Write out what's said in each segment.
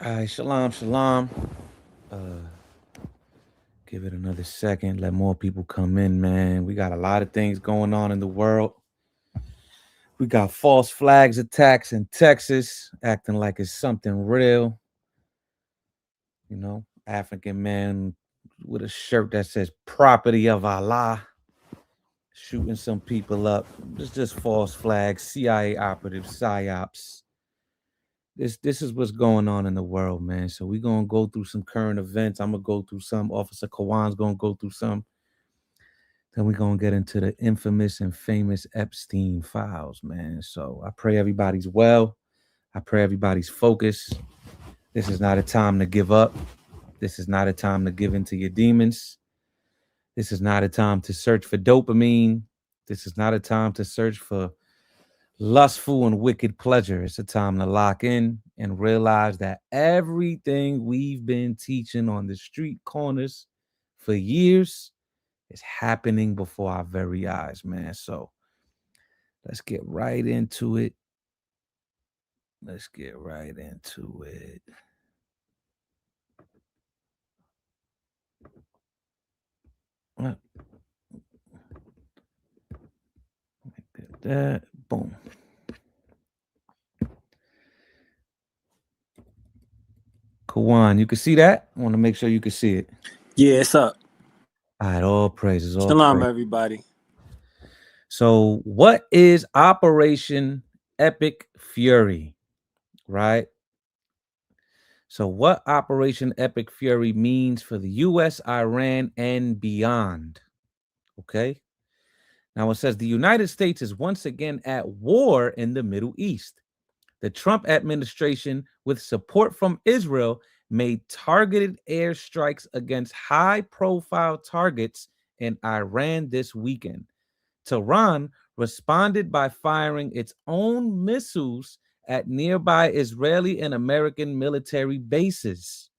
All right, shalom, shalom. Give it another second. Let more people come in, man. We got a lot of things going on in the world. We got false flags attacks in Texas, acting like it's something real. You know, African man with a shirt that says "Property of Allah," shooting some people up. It's just false flags, CIA operatives, psyops. This is what's going on in the world, man. So we're gonna go through some current events. I'm gonna go through some. Officer Kawan's gonna go through some. Then we're gonna get into the infamous and famous Epstein files, man. So I pray everybody's well. I pray everybody's focused. This is not a time to give up. This is not a time to give in to your demons. This is not a time to search for dopamine. This is not a time to search for lustful and wicked pleasure. It's a time to lock in and realize that everything we've been teaching on the street corners for years is happening before our very eyes, man. So let's get right into it. Let's get right into it. Look at that. Boom. Kawan, you can see that? I want to make sure you can see it. Yeah, it's up. All right, all praises. All Shalom, praises. everybody. So, what is Operation Epic Fury? Right? So, what Operation Epic Fury means for the US, Iran, and beyond. Okay. Now, it says the United States is once again at war in the Middle East. The Trump administration, with support from Israel, made targeted airstrikes against high profile targets in Iran this weekend. Tehran responded by firing its own missiles at nearby Israeli and American military bases.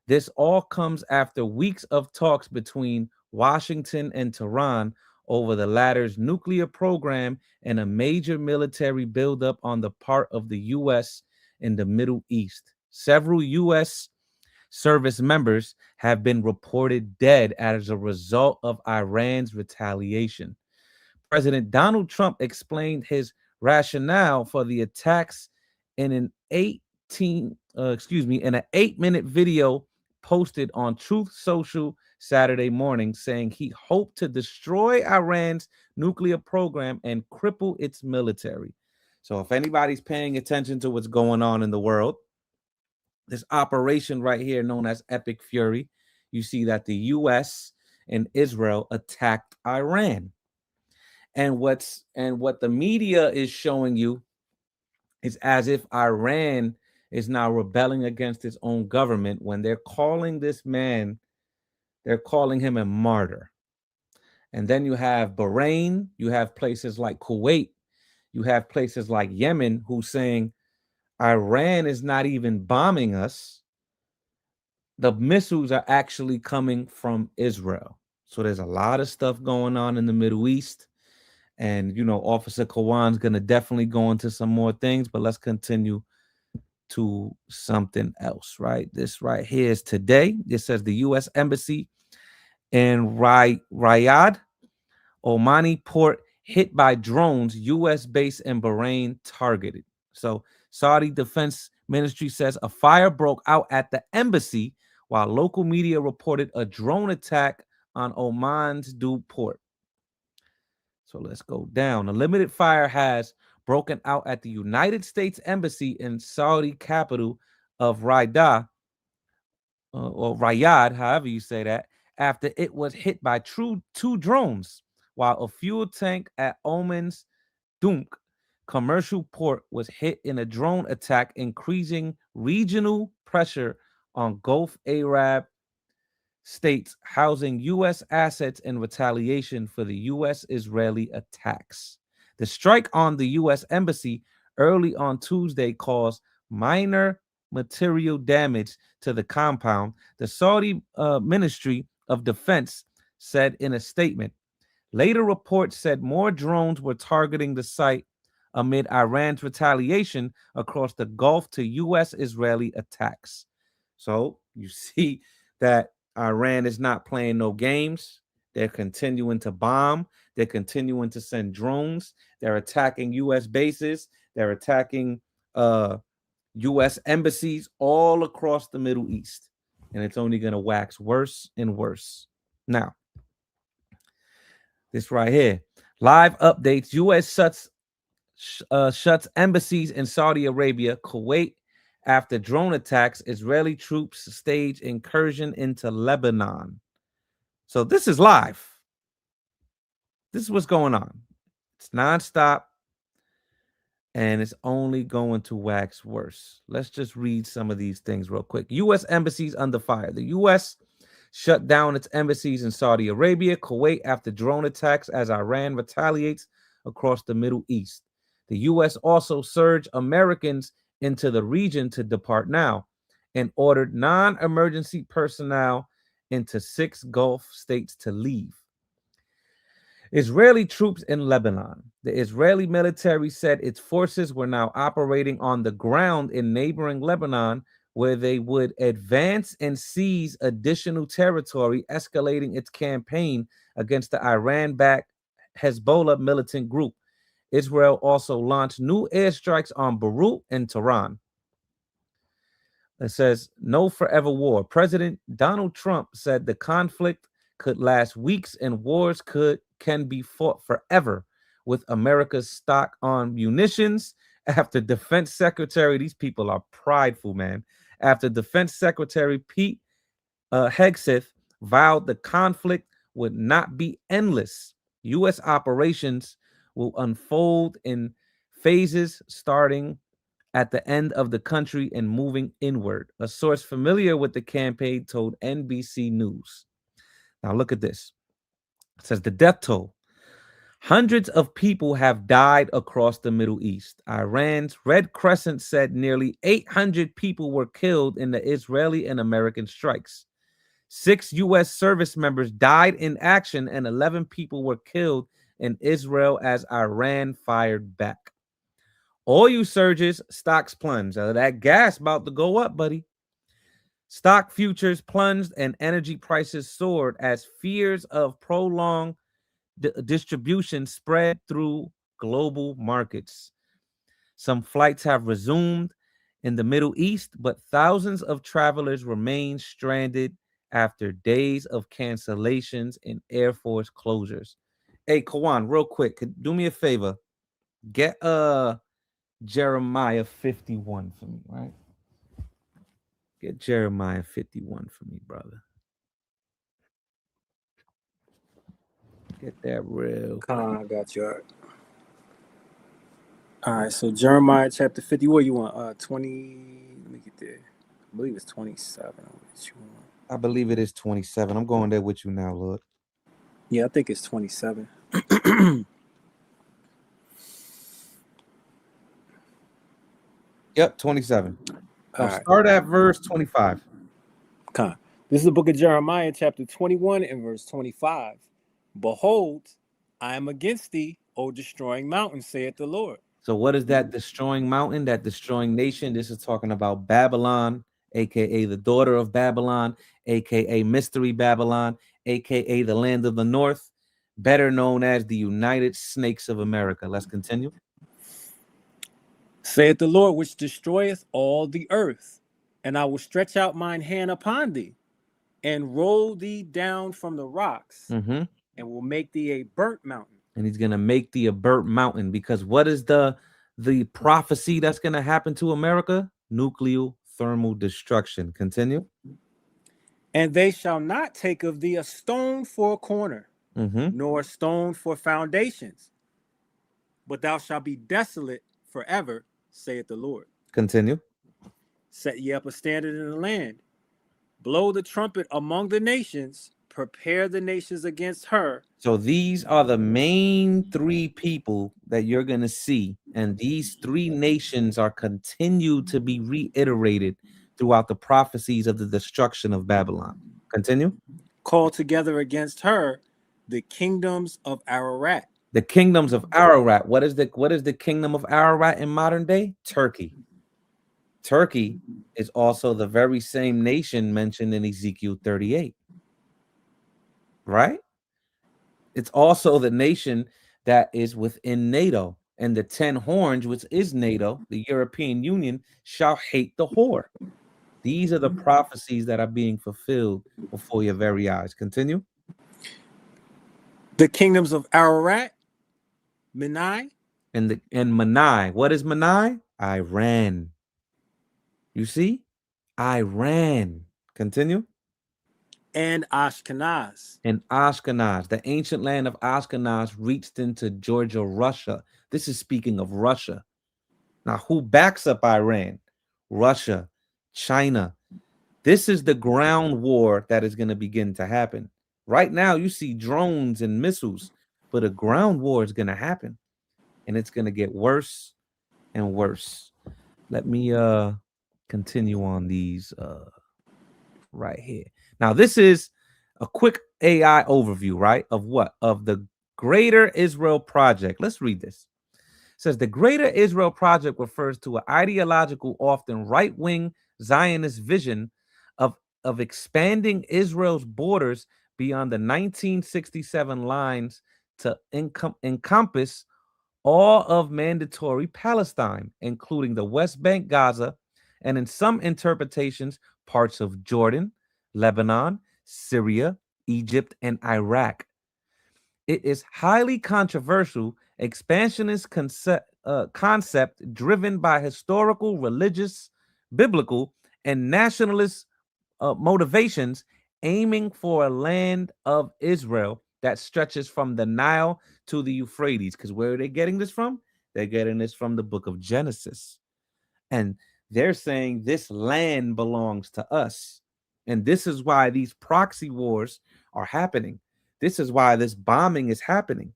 This all comes after weeks of talks between Washington and Tehran over the latter's nuclear program and a major military buildup on the part of the U.S. in the Middle East. Several U.S. service members have been reported dead as a result of Iran's retaliation. President Donald Trump explained his rationale for the attacks in an 8-minute video posted on Truth Social Saturday morning, saying he hoped to destroy Iran's nuclear program and cripple its military. So if anybody's paying attention to what's going on in the world, this operation right here known as Epic Fury, you see that the US and Israel attacked Iran. And what the media is showing you is as if Iran is now rebelling against its own government when they're calling this man, they're calling him a martyr. And then you have Bahrain, you have places like Kuwait, you have places like Yemen who's saying Iran is not even bombing us. The missiles are actually coming from Israel. So there's a lot of stuff going on in the Middle East. And, you know, Officer Kawan's going to definitely go into some more things, but let's continue to something else, right? This right here is today. It says the U.S. Embassy in Riyadh, Omani port hit by drones, U.S. base in Bahrain targeted. So Saudi Defense Ministry says a fire broke out at the embassy while local media reported a drone attack on Oman's Dubai port. So let's go down. A limited fire has broken out at the United States Embassy in Saudi capital of Riyadh, or Riyadh, however you say that, after it was hit by two drones, while a fuel tank at Oman's Dunk commercial port was hit in a drone attack, increasing regional pressure on Gulf Arab states housing U.S. assets in retaliation for the U.S.-Israeli attacks. The strike on the U.S. Embassy early on Tuesday caused minor material damage to the compound, the Saudi Ministry of Defense said in a statement. Later reports said more drones were targeting the site amid Iran's retaliation across the Gulf to U.S.-Israeli attacks. So you see that Iran is not playing no games. They're continuing to bomb. They're continuing to send drones. They're attacking U.S. bases. They're attacking U.S. embassies all across the Middle East. And it's only going to wax worse and worse. Now, this right here. Live updates. U.S. shuts embassies in Saudi Arabia, Kuwait, after drone attacks. Israeli troops stage incursion into Lebanon. So this is live. This is what's going on. It's nonstop, and it's only going to wax worse. Let's just read some of these things real quick. U.S. embassies under fire. The U.S. shut down its embassies in Saudi Arabia, Kuwait after drone attacks as Iran retaliates across the Middle East. The U.S. also surged Americans into the region to depart now and ordered non-emergency personnel into 6 Gulf states to leave. Israeli troops in Lebanon. The Israeli military said its forces were now operating on the ground in neighboring Lebanon, where they would advance and seize additional territory, escalating its campaign against the Iran-backed Hezbollah militant group. Israel also launched new airstrikes on Beirut and Tehran. It says, no forever war. President Donald Trump said the conflict could last weeks and wars can be fought forever, with America's stock on munitions. After Defense Secretary, these people are prideful, man. After Defense Secretary Pete Hegseth vowed the conflict would not be endless, U.S. operations will unfold in phases starting at the end of the country and moving inward. A source familiar with the campaign told NBC News. Now look at this. It says the death toll. Hundreds of people have died across the Middle East. Iran's Red Crescent said nearly 800 people were killed in the Israeli and American strikes. 6 U.S. service members died in action and 11 people were killed in Israel as Iran fired back. Oil surges, stocks plunged. That gas about to go up, buddy. Stock futures plunged and energy prices soared as fears of prolonged distribution spread through global markets. Some flights have resumed in the Middle East, but thousands of travelers remain stranded after days of cancellations and Air Force closures. Hey, Kawan, real quick, do me a favor. Get Jeremiah 51 for me, right? Get Jeremiah 51 for me, brother. Get that real quick. I got you. All right, so Jeremiah chapter 50. What you want? 20. Let me get there. I believe it's 27. I believe it is 27. I'm going there with you now, Lord. Yeah, I think it's 27. Yep, 27. Now start at verse 25. This is the book of Jeremiah, chapter 21 and verse 25. Behold, I am against thee, O destroying mountain, saith the Lord. So what is that destroying mountain, that destroying nation? This is talking about Babylon, aka the daughter of Babylon, aka Mystery Babylon, aka the land of the north, better known as the United Snakes of America. Let's continue. Saith the Lord, which destroyeth all the earth, and I will stretch out mine hand upon thee, and roll thee down from the rocks, and will make thee a burnt mountain. And he's going to make thee a burnt mountain, because what is the prophecy that's going to happen to America? Nuclear thermal destruction. Continue. And they shall not take of thee a stone for a corner, nor a stone for foundations, but thou shalt be desolate forever, saith the Lord. Continue. Set ye up a standard in the land, blow the trumpet among the nations, prepare the nations against her. So these are the main 3 people that you're going to see. And these 3 nations are continued to be reiterated throughout the prophecies of the destruction of Babylon. Continue. Call together against her the kingdoms of Ararat. The kingdoms of Ararat. What is the kingdom of Ararat in modern day? Turkey. Turkey is also the very same nation mentioned in Ezekiel 38. Right? It's also the nation that is within NATO. And the 10 horns, which is NATO, the European Union, shall hate the whore. These are the prophecies that are being fulfilled before your very eyes. Continue. The kingdoms of Ararat, Menai. And Manai. What is Manai? Iran. You see? Iran. Continue. And Ashkenaz. And Ashkenaz. The ancient land of Ashkenaz reached into Georgia, Russia. This is speaking of Russia. Now, who backs up Iran? Russia, China. This is the ground war that is going to begin to happen. Right now, you see drones and missiles, but a ground war is going to happen. And it's going to get worse and worse. Let me continue on these right here. Now, this is a quick AI overview, right? Of what? Of the Greater Israel Project. Let's read this. It says the Greater Israel Project refers to an ideological, often right-wing Zionist vision of expanding Israel's borders beyond the 1967 lines to encompass all of mandatory Palestine, including the West Bank, Gaza, and in some interpretations, parts of Jordan, Lebanon, Syria, Egypt, and Iraq. It is highly controversial, expansionist concept driven by historical, religious, biblical, and nationalist motivations, aiming for a land of Israel that stretches from the Nile to the Euphrates. Because where are they getting this from? They're getting this from the book of Genesis. And they're saying this land belongs to us. And this is why these proxy wars are happening. This is why this bombing is happening.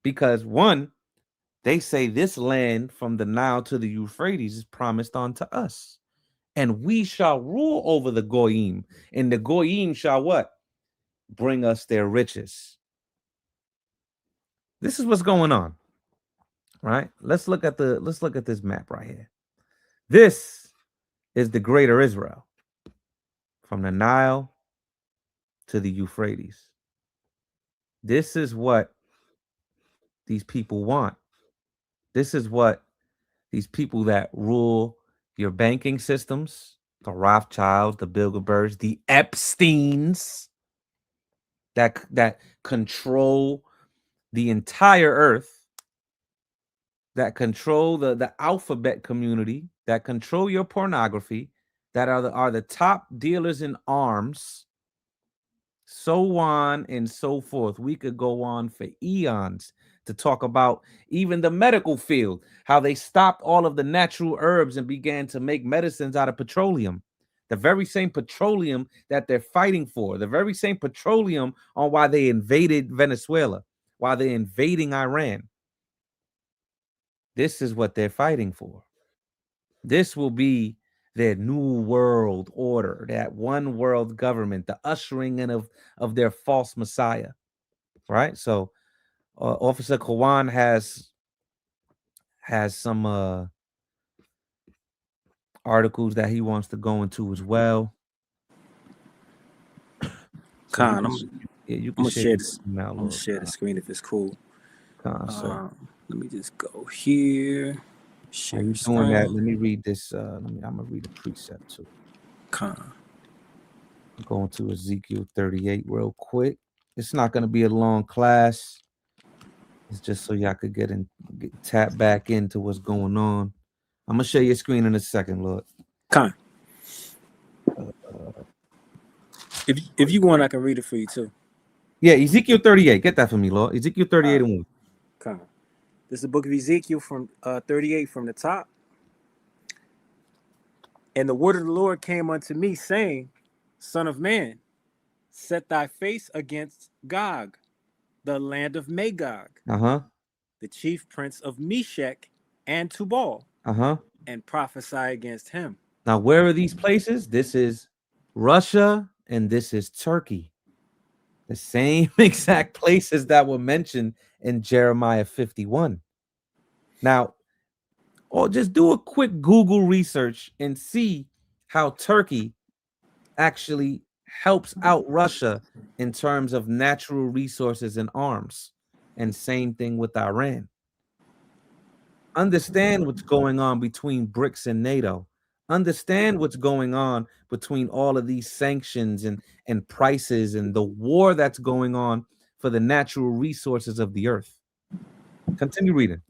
Because one, they say this land from the Nile to the Euphrates is promised unto us. And we shall rule over the Goyim. And the Goyim shall what? Bring us their riches. This is what's going on. Right? Let's look at this map right here. This is the Greater Israel. From the Nile to the Euphrates. This is what these people want. This is what these people that rule your banking systems, the Rothschilds, the Bilderbergs, the Epsteins, that control the entire earth, that control the alphabet community, that control your pornography, that are the top dealers in arms, so on and so forth. We could go on for eons to talk about even the medical field, how they stopped all of the natural herbs and began to make medicines out of petroleum. The very same petroleum that they're fighting for, the very same petroleum on why they invaded Venezuela, why they're invading Iran. This is what they're fighting for. This will be their new world order, that one world government, the ushering in of their false messiah, right? So Officer Kawan has some articles that he wants to go into as well. So I'm gonna share this. Now, I'm gonna share the screen if it's cool. Let me just go here. Share you doing that? Let me read this. I'm gonna read a precept too. I'm going to Ezekiel 38 real quick. It's not gonna be a long class. It's just so y'all could get tap back into what's going on. I'm gonna share your screen in a second, Lord. If you want, I can read it for you too. Yeah, Ezekiel 38. Get that for me, Lord. Ezekiel 38 and 1. This is the book of Ezekiel from 38 from the top. And the word of the Lord came unto me, saying, Son of man, set thy face against Gog, the land of Magog, the chief prince of Meshech and Tubal, and prophesy against him. Now, where are these places? This is Russia and this is Turkey. The same exact places that were mentioned in Jeremiah 51. Now, or just do a quick Google research and see how Turkey actually helps out Russia in terms of natural resources and arms. And same thing with Iran. Understand what's going on between BRICS and NATO. Understand what's going on between all of these sanctions and prices and the war that's going on for the natural resources of the earth. Continue reading.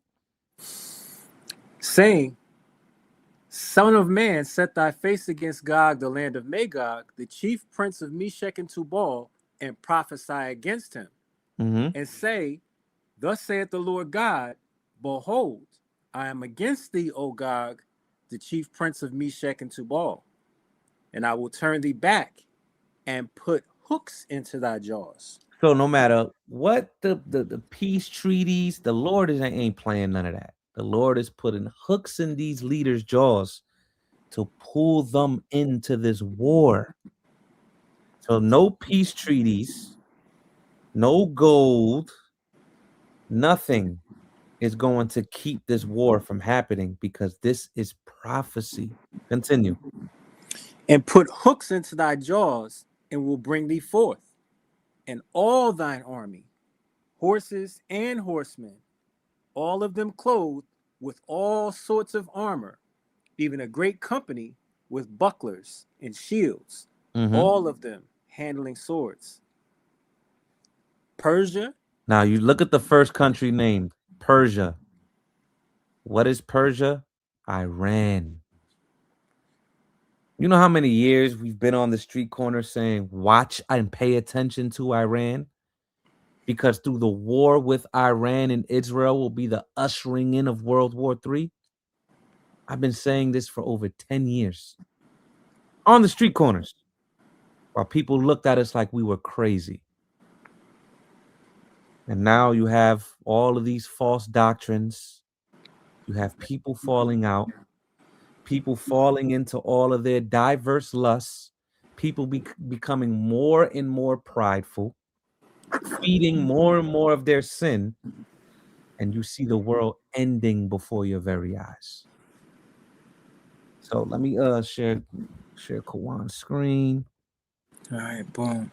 Saying, Son of man, set thy face against Gog, the land of Magog, the chief prince of Meshech and Tubal, and prophesy against him. And say, Thus saith the Lord God, Behold, I am against thee, O Gog, the chief prince of Meshech and Tubal, and I will turn thee back and put hooks into thy jaws. So no matter what the peace treaties, the Lord ain't playing none of that. The Lord is putting hooks in these leaders' jaws to pull them into this war. So no peace treaties, no gold, nothing is going to keep this war from happening because this is prophecy. Continue. And put hooks into thy jaws, and will bring thee forth, and all thine army, horses and horsemen, all of them clothed with all sorts of armor, even a great company with bucklers and shields, all of them handling swords. Persia. Now you look at the first country named Persia. What is Persia? Iran. You know how many years we've been on the street corner saying, watch and pay attention to Iran? Because through the war with Iran and Israel will be the ushering in of World War III. I've been saying this for over 10 years on the street corners while people looked at us like we were crazy. And now you have all of these false doctrines. You have people falling out, people falling into all of their diverse lusts, people becoming more and more prideful, feeding more and more of their sin, and you see the world ending before your very eyes. So let me share Kawan's screen. All right, boom.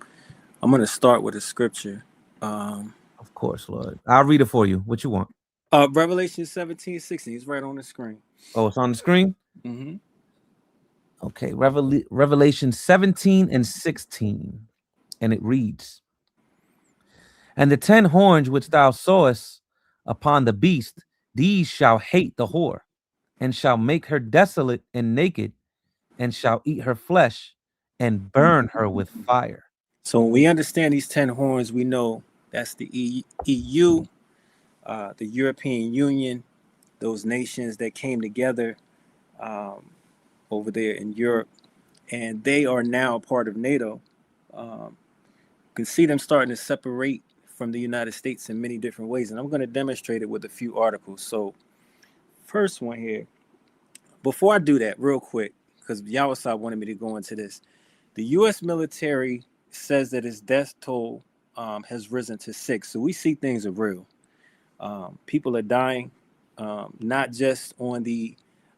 I'm going to start with a scripture. Of course, Lord. I'll read it for you. What you want? Revelation 17:16. It's right on the screen. Oh, it's on the screen? Okay, Revelation 17 and 16. And it reads, And the 10 horns which thou sawest upon the beast, these shall hate the whore, and shall make her desolate and naked, and shall eat her flesh, and burn her with fire. So when we understand these 10 horns, we know that's the EU, the European Union, those nations that came together over there in Europe, and they are now part of NATO. You can see them starting to separate from the United States in many different ways, and I'm going to demonstrate it with a few articles. So first one here, before I do that real quick, because Yahawashi wanted me to go into this, the U.S. military says that its death toll has risen to 6. So we see things are real. People are dying, not just on the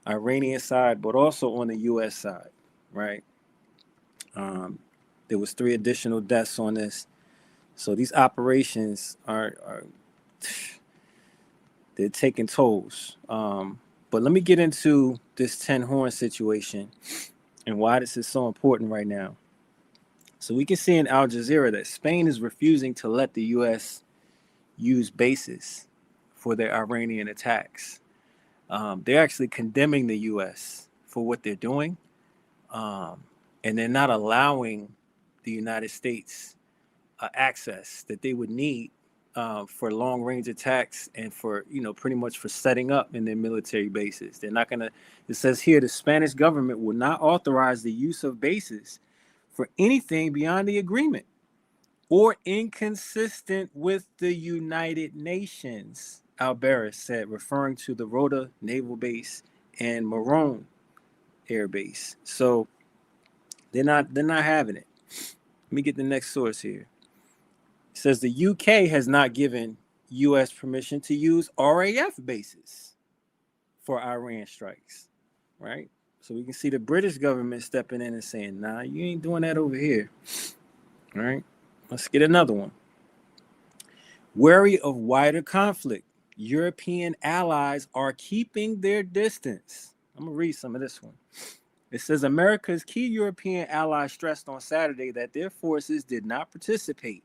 Iranian side, but also on the U.S. side, right? There was 3 additional deaths on this. So these operations are they're taking tolls. But let me get into this 10 horn situation and why this is so important right now. So we can see in Al Jazeera that Spain is refusing to let the U.S. use bases for their Iranian attacks. They're actually condemning the U.S. for what they're doing, and they're not allowing the United States access that they would need for long-range attacks and for, pretty much for setting up in their military bases. They're not going to, it says here, the Spanish government will not authorize the use of bases for anything beyond the agreement or inconsistent with the United Nations, Alvarez said, referring to the Rota Naval Base and Marone Air Base. So they're not having it. Let me get the next source here. says the UK has not given U.S. permission to use RAF bases for Iran strikes, right? So we can see the British government stepping in and saying, nah, you ain't doing that over here, all right? Let's get another one. Wary of wider conflict, European allies are keeping their distance. I'm going to read some of this one. It says America's key European allies stressed on Saturday that their forces did not participate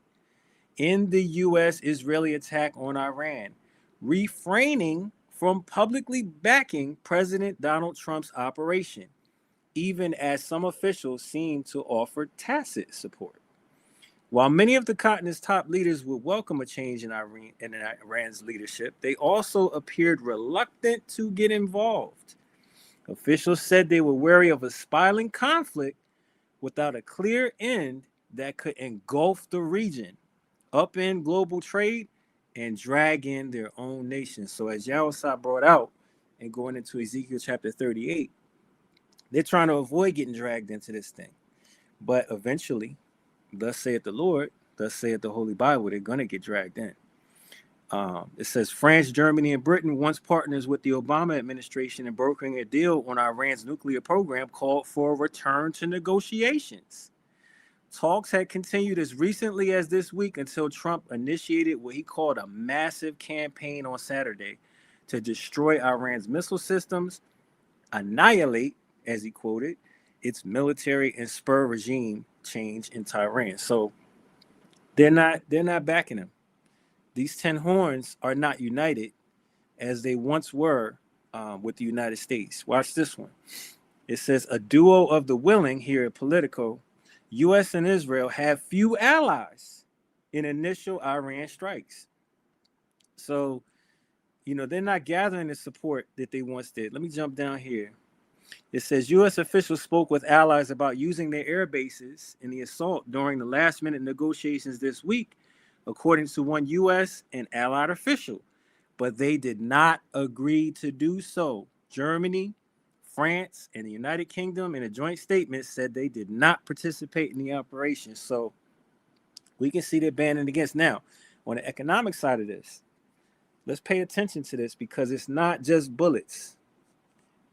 in the U.S.-Israeli attack on Iran, refraining from publicly backing President Donald Trump's operation, even as some officials seem to offer tacit support. While many of the continent's top leaders would welcome a change in Iran's leadership, they also appeared reluctant to get involved. Officials said they were wary of a spiraling conflict without a clear end that could engulf the region, upend global trade, and drag in their own nation. So as Yahawashi brought out and going into Ezekiel chapter 38, they're trying to avoid getting dragged into this thing. But eventually, thus saith the Lord, thus saith the Holy Bible, they're going to get dragged in. It says France, Germany, and Britain, once partners with the Obama administration in brokering a deal on Iran's nuclear program, called for a return to negotiations. Talks had continued as recently as this week until Trump initiated what he called a massive campaign on Saturday to destroy Iran's missile systems, annihilate, as he quoted, its military and spur regime change in Tehran. So they're not backing him. These 10 horns are not united as they once were with the United States. Watch this one. It says a duo of the willing here at Politico. U.S. and Israel have few allies in initial Iran strikes. So, they're not gathering the support that they once did. Let me jump down here. It says U.S. officials spoke with allies about using their air bases in the assault during the last-minute negotiations this week, according to one U.S. and allied official. But they did not agree to do so. Germany, France, and the United Kingdom in a joint statement said they did not participate in the operation. So we can see they're banning against. Now, on the economic side of this, let's pay attention to this because it's not just bullets.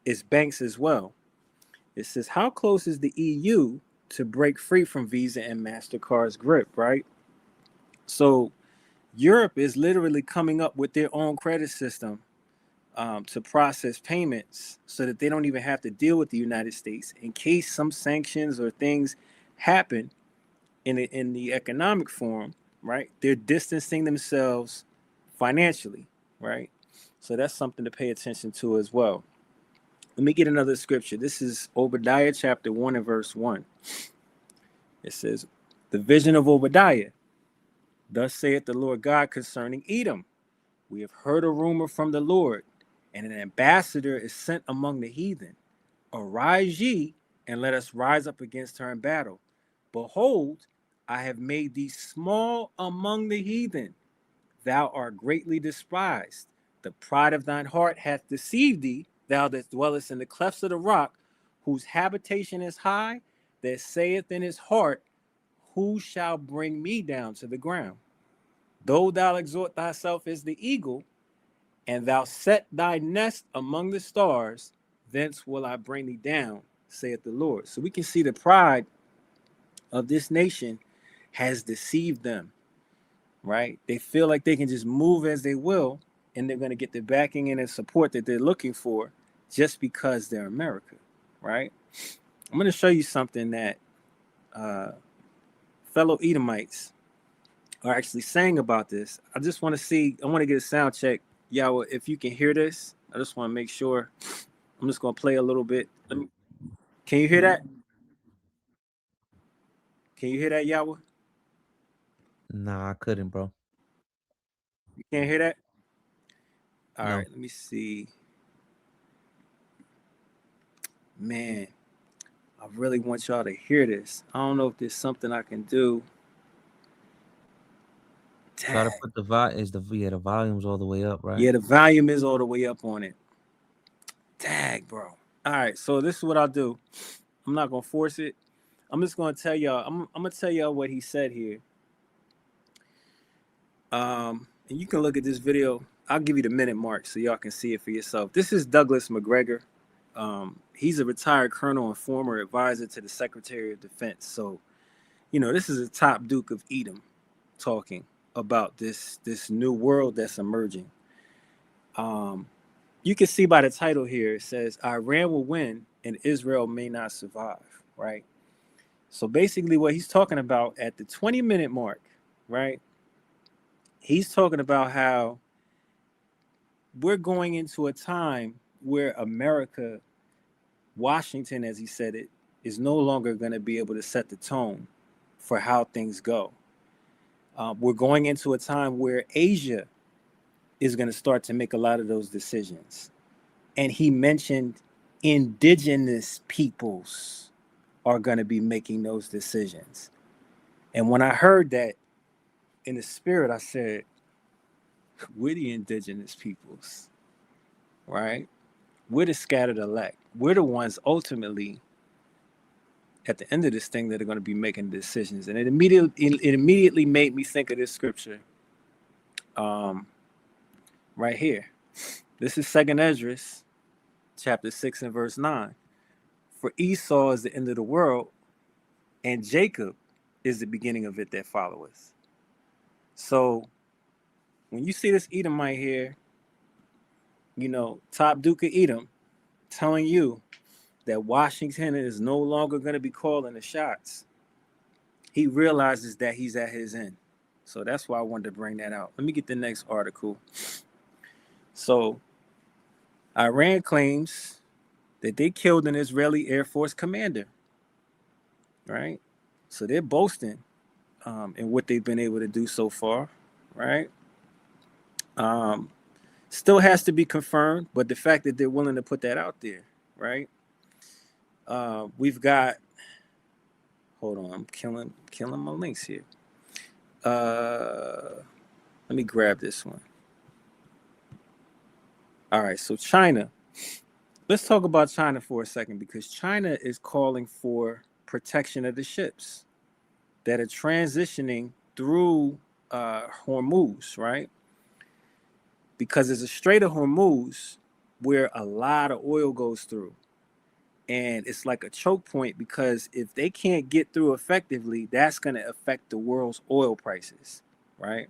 It's banks as well. It says, how close is the EU to break free from Visa and MasterCard's grip, right? So Europe is literally coming up with their own credit system to process payments so that they don't even have to deal with the United States in case some sanctions or things happen in the economic form, right? They're distancing themselves financially, right? So that's something to pay attention to as well. Let me get another scripture. This is Obadiah chapter 1 and verse 1. It says, the vision of Obadiah. Thus saith the Lord God concerning Edom. We have heard a rumor from the Lord, and an ambassador is sent among the heathen. Arise ye, and let us rise up against her in battle. Behold, I have made thee small among the heathen. Thou art greatly despised. The pride of thine heart hath deceived thee, thou that dwellest in the clefts of the rock, whose habitation is high, that saith in his heart, who shall bring me down to the ground? Though thou exhort thyself as the eagle, and thou set thy nest among the stars, thence will I bring thee down, saith the Lord. So we can see the pride of this nation has deceived them, right? They feel like they can just move as they will, and they're going to get the backing and the support that they're looking for just because they're America, right? I'm going to show you something that fellow Edomites are actually saying about this. I want to get a sound check. Yahweh, if you can hear this, I just want to make sure. I'm just going to play a little bit. Can you hear that? Can you hear that, Yahweh? Nah, I couldn't, bro. You can't hear that? All No. right, let me see. Man, I really want y'all to hear this. I don't know if there's something I can do. Try to put the volume's all the way up, right? Yeah, the volume is all the way up on it. Dang, bro. All right, so this is what I'll do. I'm not gonna force it. I'm just gonna tell y'all. I'm gonna tell y'all what he said here. And you can look at this video. I'll give you the minute mark so y'all can see it for yourself. This is Douglas McGregor. He's a retired colonel and former advisor to the Secretary of Defense. So, this is a top Duke of Edom talking about this new world that's emerging. You can see by the title here, it says, Iran will win and Israel may not survive, right? So basically what he's talking about at the 20-minute mark, right? He's talking about how we're going into a time where America, Washington, as he said it, is no longer going to be able to set the tone for how things go. We're going into a time where Asia is going to start to make a lot of those decisions. And he mentioned indigenous peoples are going to be making those decisions. And when I heard that in the spirit, I said, we're the indigenous peoples, right? We're the scattered elect. We're the ones ultimately at the end of this thing that are going to be making decisions. And it immediately made me think of this scripture right here. This is 2nd Esdras, chapter 6 and verse 9. For Esau is the end of the world, and Jacob is the beginning of it that followeth. So when you see this Edomite here, top Duke of Edom telling you that Washington is no longer going to be calling the shots, he realizes that he's at his end. So that's why I wanted to bring that out. Let me get the next article. So Iran claims that they killed an Israeli Air Force commander, right? So they're boasting in what they've been able to do so far, right? Still has to be confirmed, but the fact that they're willing to put that out there, right? We've got, hold on, I'm killing my links here. Let me grab this one. All right, so China. Let's talk about China for a second, because China is calling for protection of the ships that are transitioning through Hormuz, right? Because there's a Strait of Hormuz where a lot of oil goes through. And it's like a choke point, because if they can't get through effectively, that's going to affect the world's oil prices, right?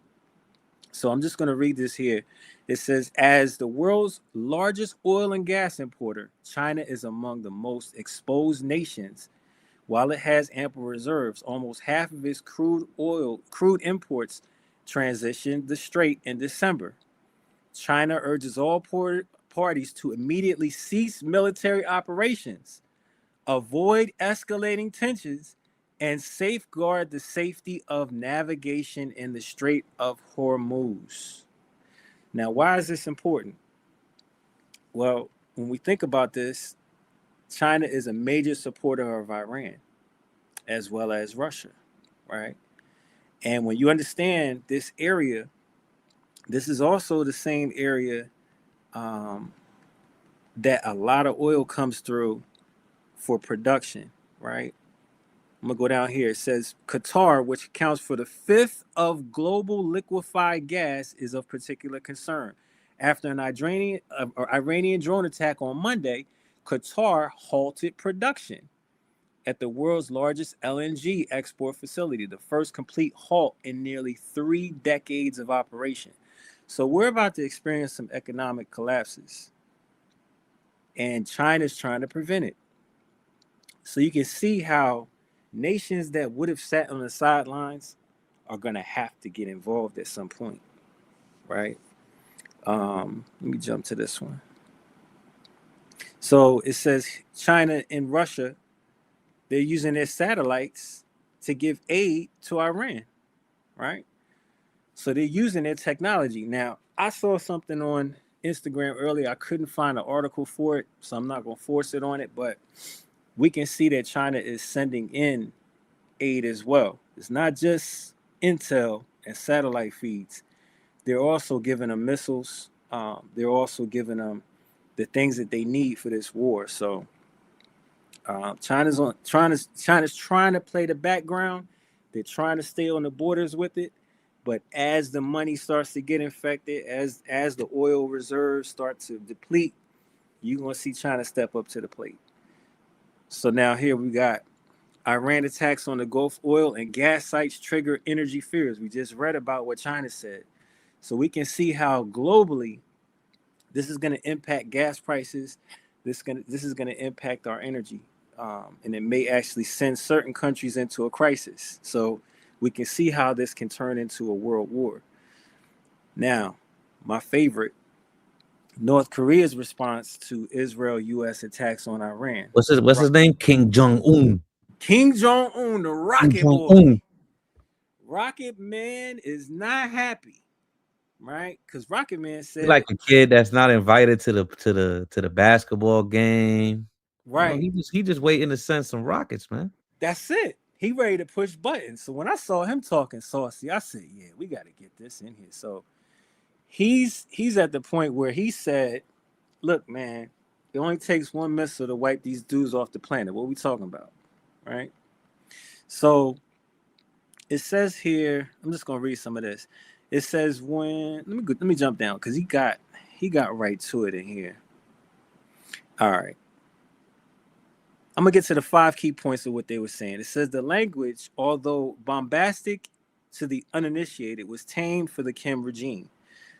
So I'm just going to read this here. It says, as the world's largest oil and gas importer, China is among the most exposed nations. While it has ample reserves, almost half of its crude imports transitioned the strait in December. China urges all parties to immediately cease military operations, avoid escalating tensions, and safeguard the safety of navigation in the Strait of Hormuz. Now, why is this important? Well, when we think about this, China is a major supporter of Iran, as well as Russia, right? And when you understand this area, this is also the same area that a lot of oil comes through for production, right? I'm gonna go down here. It says Qatar, which accounts for the fifth of global liquefied gas, is of particular concern. After an Iranian drone attack on Monday, Qatar halted production at the world's largest LNG export facility, the first complete halt in nearly 3 decades of operation. So we're about to experience some economic collapses, and China's trying to prevent it. So you can see how nations that would have sat on the sidelines are going to have to get involved at some point, right? Let me jump to this one. So it says China and Russia, they're using their satellites to give aid to Iran, right? So they're using their technology. Now, I saw something on Instagram earlier. I couldn't find an article for it, so I'm not going to force it on it, but we can see that China is sending in aid as well. It's not just intel and satellite feeds. They're also giving them missiles. They're also giving them the things that they need for this war. So China's trying to play the background. They're trying to stay on the borders with it. But as the money starts to get infected, as the oil reserves start to deplete, you're gonna see China step up to the plate. So now here we got Iran attacks on the Gulf oil and gas sites trigger energy fears. We just read about what China said. So we can see how globally this is going to impact gas prices. This is going to impact our energy, and it may actually send certain countries into a crisis. So we can see how this can turn into a world war. Now, my favorite, North Korea's response to Israel-U.S. attacks on Iran. What's his name? Kim Jong-un. Kim Jong-un, the rocket boy. Rocket Man is not happy, right? Because Rocket Man said, he's like a kid that's not invited to the basketball game, right? You know, he just waiting to send some rockets, man. That's it. He ready to push buttons. So when I saw him talking saucy, I said, "Yeah, we got to get this in here." So he's at the point where he said, "Look, man, it only takes one missile to wipe these dudes off the planet. What are we talking about, right?" So it says here, I'm just gonna read some of this. It says let me jump down because he got right to it in here. All right. I'm gonna get to the 5 key points of what they were saying. It says the language, although bombastic to the uninitiated, was tame for the Kim regime.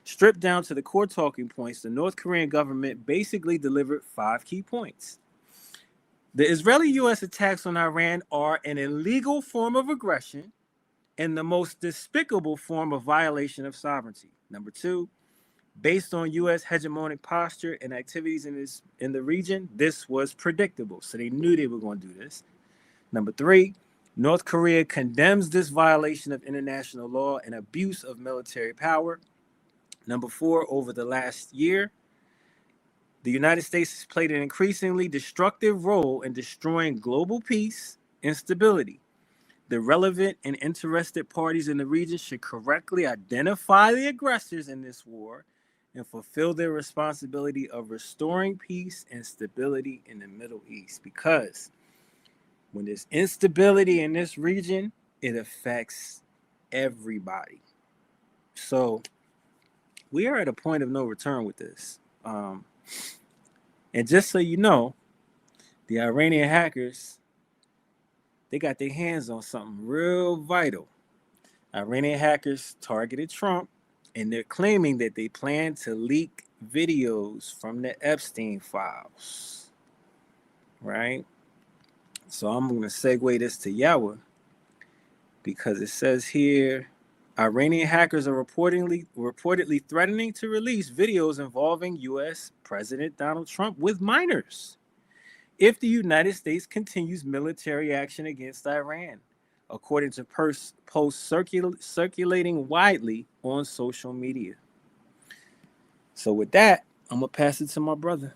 Stripped down to the core talking points, the North Korean government basically delivered 5 key points. The Israeli-U.S. attacks on Iran are an illegal form of aggression and the most despicable form of violation of sovereignty. Number 2, based on U.S. hegemonic posture and activities in the region, this was predictable. So they knew they were going to do this. Number 3, North Korea condemns this violation of international law and abuse of military power. Number 4, over the last year, the United States has played an increasingly destructive role in destroying global peace and stability. The relevant and interested parties in the region should correctly identify the aggressors in this war and fulfill their responsibility of restoring peace and stability in the Middle East. Because when there's instability in this region, it affects everybody. So we are at a point of no return with this. And just so you know, the Iranian hackers, they got their hands on something real vital. Iranian hackers targeted Trump, and they're claiming that they plan to leak videos from the Epstein files. Right? So I'm going to segue this to Yahweh, because it says here, Iranian hackers are reportedly threatening to release videos involving U.S. President Donald Trump with minors if the United States continues military action against Iran, according to posts circulating widely on social media. So with that, I'm going to pass it to my brother.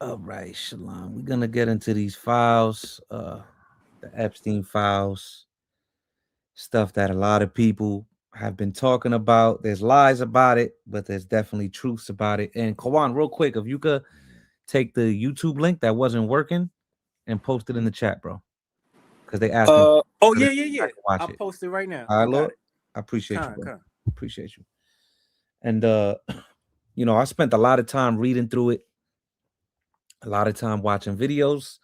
All right, Shalom. We're going to get into these files, the Epstein files, stuff that a lot of people have been talking about. There's lies about it, but there's definitely truths about it. And Kawan, real quick, if you could take the YouTube link that wasn't working and post it in the chat, bro. Because they asked me. Oh, yeah. I'll post it right now. All right, Lord. I appreciate you, bro. Appreciate you. And, you know, I spent a lot of time reading through it, a lot of time watching videos.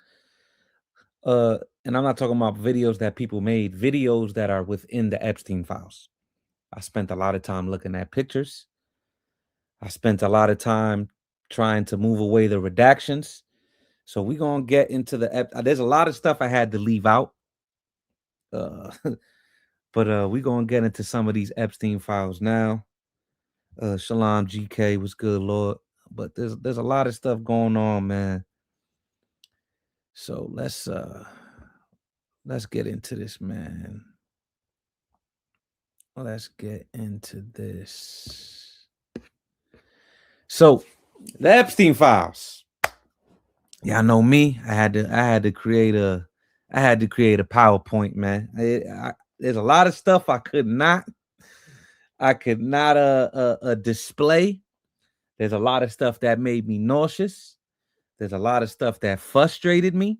And I'm not talking about videos that people made, videos that are within the Epstein files. I spent a lot of time looking at pictures. I spent a lot of time trying to move away the redactions. So we're going to get into there's a lot of stuff I had to leave out. But we're going to get into some of these Epstein files now. Shalom GK was good, Lord. But there's a lot of stuff going on, man. So let's get into this, man. Let's get into this. So the Epstein files. Y'all know me. I had to create a PowerPoint, man. There's a lot of stuff I could not display. There's a lot of stuff that made me nauseous. There's a lot of stuff that frustrated me.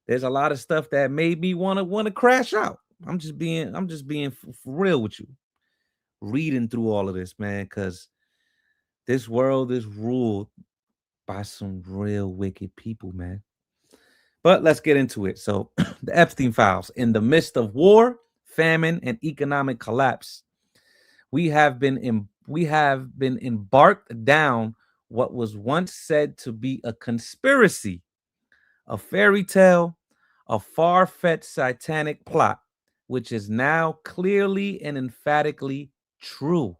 There's a lot of stuff that made me want to crash out. I'm just being for real with you. Reading through all of this, man, because this world is ruled by some real wicked people, man. But let's get into it. So, the Epstein files. In the midst of war, famine, and economic collapse, we have been embarked down what was once said to be a conspiracy, a fairy tale, a far-fetched satanic plot, which is now clearly and emphatically true.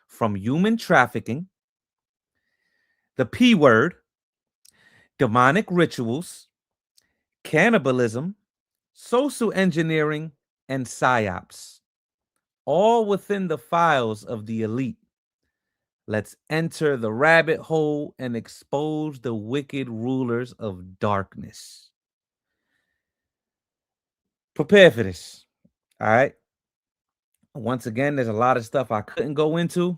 From human trafficking, the P word, demonic rituals, cannibalism, social engineering, and psyops, all within the files of the elite. Let's enter the rabbit hole and expose the wicked rulers of darkness. Prepare for this. All right. Once again, there's a lot of stuff I couldn't go into.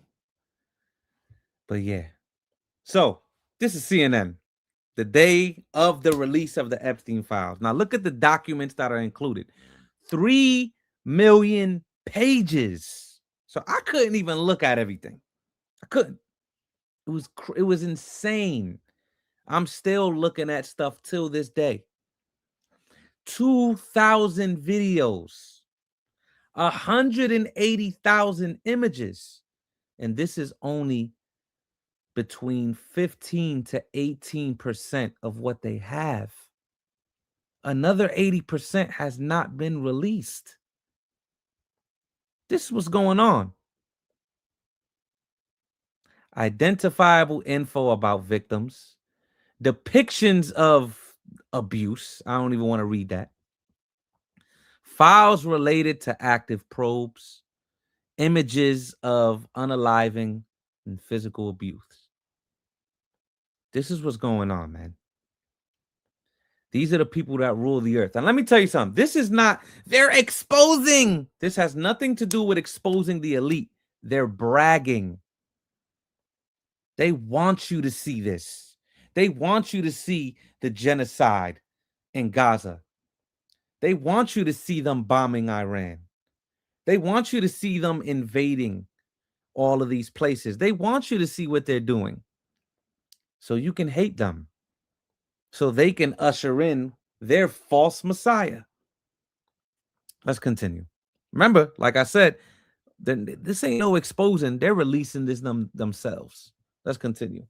But yeah. So, this is CNN, the day of the release of the Epstein files. Now, look at the documents that are included. 3 million pages. So, I couldn't even look at everything. I couldn't. It was insane. I'm still looking at stuff till this day. 2,000 videos, 180,000 images, and this is only between 15 to 18% of what they have. Another 80% has not been released. This is what's going on. Identifiable info about victims, depictions of abuse. I don't even want to read that. Files related to active probes, images of unaliving and physical abuse. This is what's going on, man. These are the people that rule the earth. And let me tell you something. This is not, they're exposing. This has nothing to do with exposing the elite. They're bragging. They want you to see this. They want you to see the genocide in Gaza. They want you to see them bombing Iran. They want you to see them invading all of these places. They want you to see what they're doing so you can hate them, so they can usher in their false messiah. Let's continue. Remember, like I said, this ain't no exposing. They're releasing this themselves. Let's continue.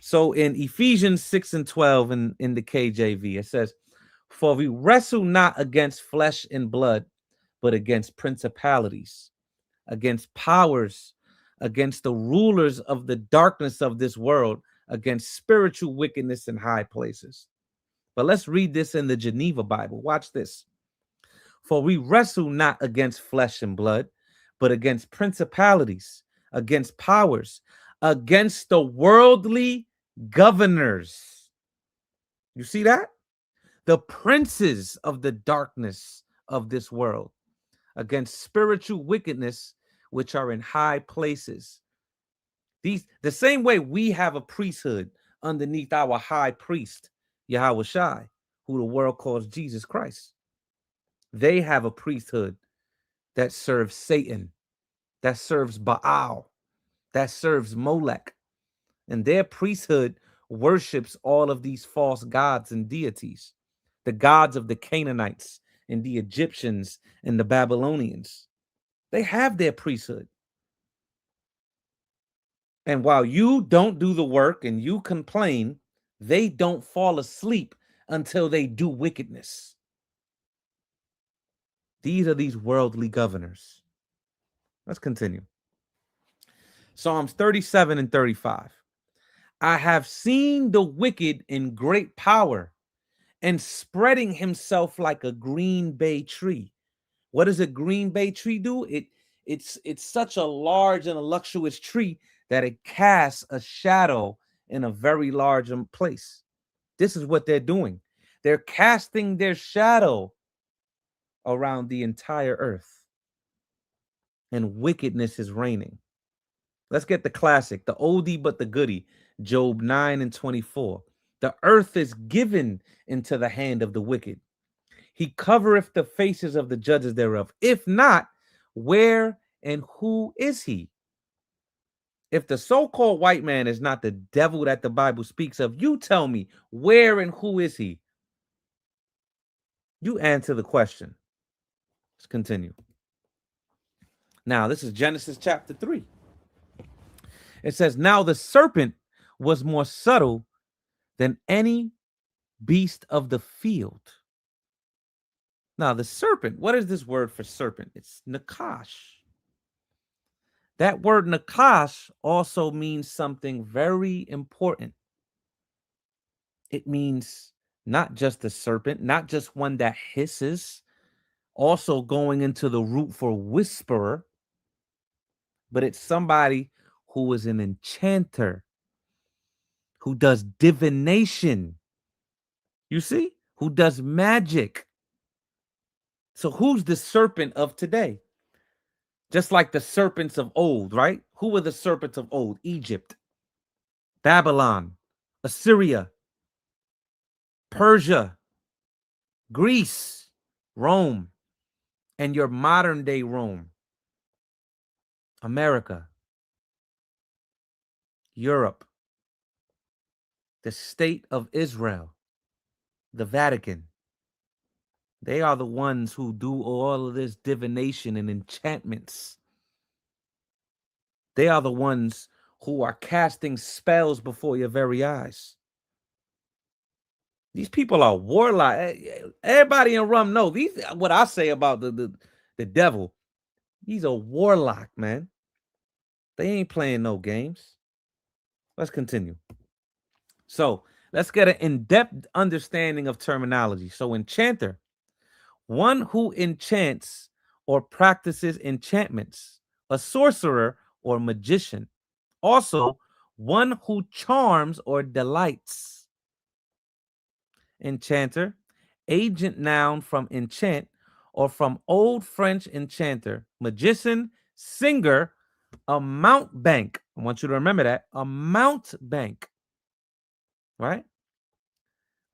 So in Ephesians 6 and 12 in the KJV, it says, "For we wrestle not against flesh and blood, but against principalities, against powers, against the rulers of the darkness of this world, against spiritual wickedness in high places." But let's read this in the Geneva Bible. Watch this. "For we wrestle not against flesh and blood, but against principalities, against powers, against the worldly governors." You see that? The princes of the darkness of this world, against spiritual wickedness which are in high places. The same way we have a priesthood underneath our high priest, Yahawashi, who the world calls Jesus Christ. They have a priesthood that serves Satan, that serves Baal, that serves Molech. And their priesthood worships all of these false gods and deities, the gods of the Canaanites and the Egyptians and the Babylonians. They have their priesthood. And while you don't do the work and you complain, they don't fall asleep until they do wickedness. These are these worldly governors. Let's continue. Psalms 37 and 35. "I have seen the wicked in great power and spreading himself like a green bay tree." What does a green bay tree do? It's such a large and a luxurious tree that it casts a shadow in a very large place. This is what they're doing. They're casting their shadow around the entire earth, and wickedness is reigning. Let's get the classic, the oldie but the goodie, Job 9 and 24. The earth is given into the hand of the wicked. He covereth the faces of the judges thereof. If not, where and who is he? If the so-called white man is not the devil that the Bible speaks of, you tell me, where and who is he? You answer the question. Let's continue. Now, this is Genesis chapter 3. It says, now the serpent was more subtle than any beast of the field. Now, the serpent, what is this word for serpent? It's nakash. That word nakash also means something very important. It means not just a serpent, not just one that hisses, also going into the root for whisperer, but it's somebody who is an enchanter, who does divination. You see? Who does magic. So who's the serpent of today? Just like the serpents of old, right? Who were the serpents of old? Egypt, Babylon, Assyria, Persia, Greece, Rome, and your modern day Rome, America, Europe, the state of Israel, the Vatican. They are the ones who do all of this divination and enchantments. They are the ones who are casting spells before your very eyes. These people are warlock. Everybody in Rum know these. What I say about the devil, he's a warlock, man. They ain't playing no games. Let's continue. So let's get an in-depth understanding of terminology. So enchanter, one who enchants or practices enchantments, a sorcerer or magician. Also, one who charms or delights. Enchanter, agent noun from enchant or from Old French enchanter, magician, singer, a mountebank. I want you to remember that, a mountebank. Right?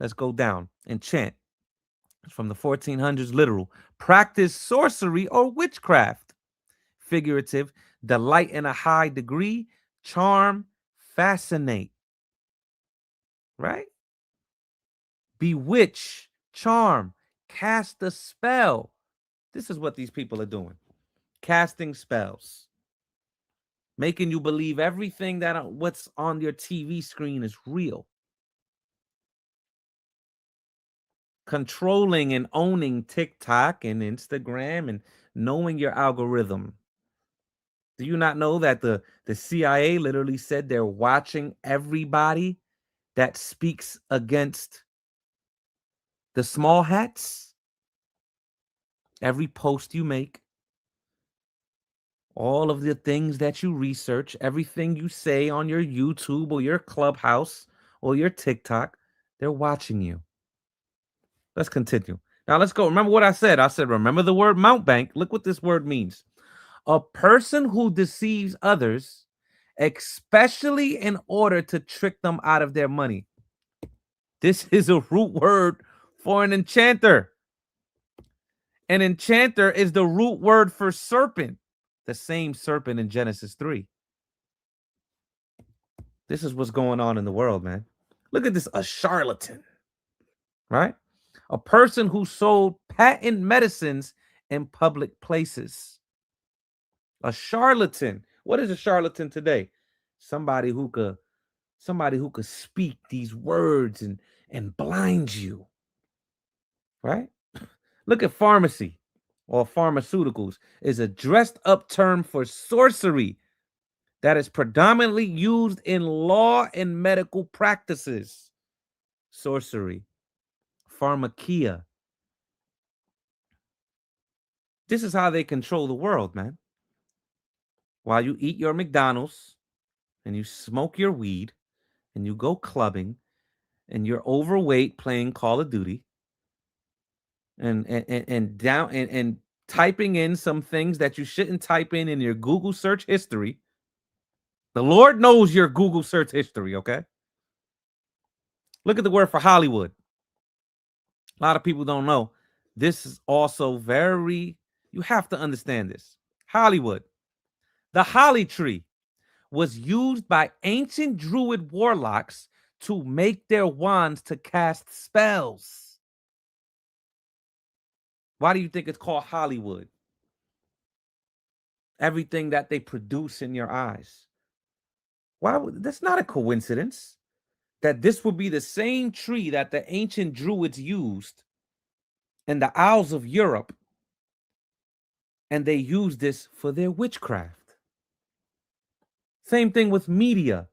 Let's go down. Enchant. It's from the 1400s, literal. Practice sorcery or witchcraft. Figurative. Delight in a high degree. Charm. Fascinate. Right? Bewitch. Charm. Cast a spell. This is what these people are doing. Casting spells. Making you believe everything that what's on your TV screen is real. Controlling and owning TikTok and Instagram and knowing your algorithm. Do you not know that the CIA literally said they're watching everybody that speaks against the small hats? Every post you make, all of the things that you research, everything you say on your YouTube or your Clubhouse or your TikTok, they're watching you. Let's continue. Now let's go. Remember what I said. I said, remember the word mountebank. Look what this word means. A person who deceives others, especially in order to trick them out of their money. This is a root word for an enchanter. An enchanter is the root word for serpent, the same serpent in Genesis 3. This is what's going on in the world, man. Look at this, a charlatan, right? A person who sold patent medicines in public places. A charlatan. What is a charlatan today? Somebody who could speak these words and blind you. Right? Look at pharmacy or pharmaceuticals is a dressed up term for sorcery that is predominantly used in law and medical practices. Sorcery. Pharmakia. This is how they control the world, man. While you eat your McDonald's and you smoke your weed and you go clubbing and you're overweight playing Call of Duty and typing in some things that you shouldn't type in your Google search history. The Lord knows your Google search history, okay? Look at the word for Hollywood. A lot of people don't know. This is also very, you have to understand this. Hollywood. The holly tree was used by ancient Druid warlocks to make their wands to cast spells. Why do you think it's called Hollywood? Everything that they produce in your eyes. That's not a coincidence that this would be the same tree that the ancient Druids used in the Isles of Europe, and they used this for their witchcraft. Same thing with media.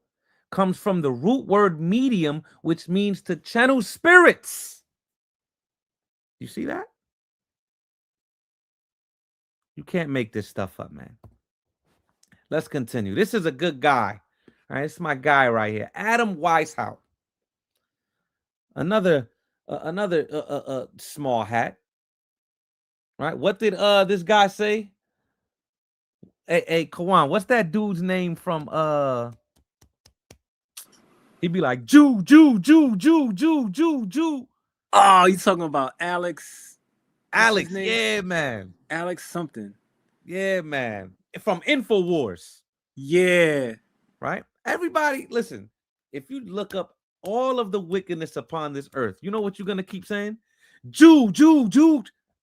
Comes from the root word medium, which means to channel spirits. You see that? You can't make this stuff up, man. Let's continue. This is a good guy. All right, it's my guy right here, Adam Weishaupt. Another small hat. Right? What did this guy say? Hey, Kawan, what's that dude's name from he'd be like Jew. Oh, you talking about Alex? Alex, yeah, man. Alex something. Yeah, man. From InfoWars. Yeah. Right? Everybody, listen, if you look up all of the wickedness upon this earth, you know what you're gonna keep saying? Jew.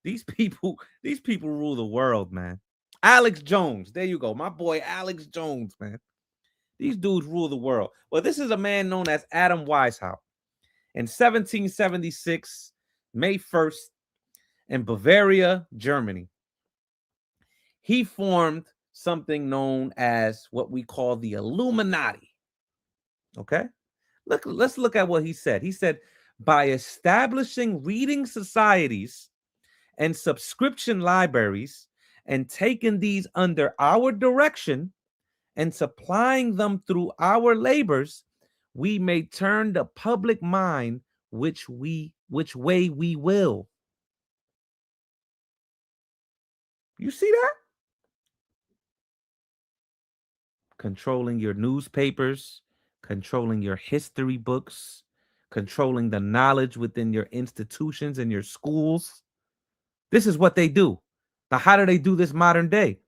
These people rule the world, man. Alex Jones. There you go. My boy Alex Jones, man. These dudes rule the world. Well, this is a man known as Adam Weishaupt. In 1776, May 1st, in Bavaria, Germany, he formed something known as what we call the Illuminati. Okay? Let's look at what he said. He said, by establishing reading societies and subscription libraries and taking these under our direction and supplying them through our labors, we may turn the public mind which way we will. You see that? Controlling your newspapers, controlling your history books, controlling the knowledge within your institutions and your schools. This is what they do. Now, how do they do this modern day?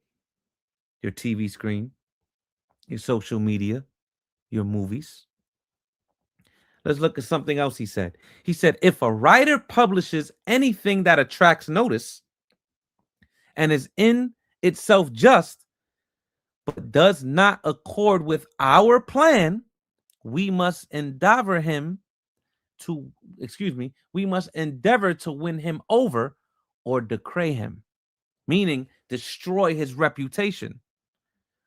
Your TV screen, your social media, your movies. Let's look at something else he said. He said, if a writer publishes anything that attracts notice and is in itself just, but does not accord with our plan, we must endeavor to win him over or decray him, meaning destroy his reputation.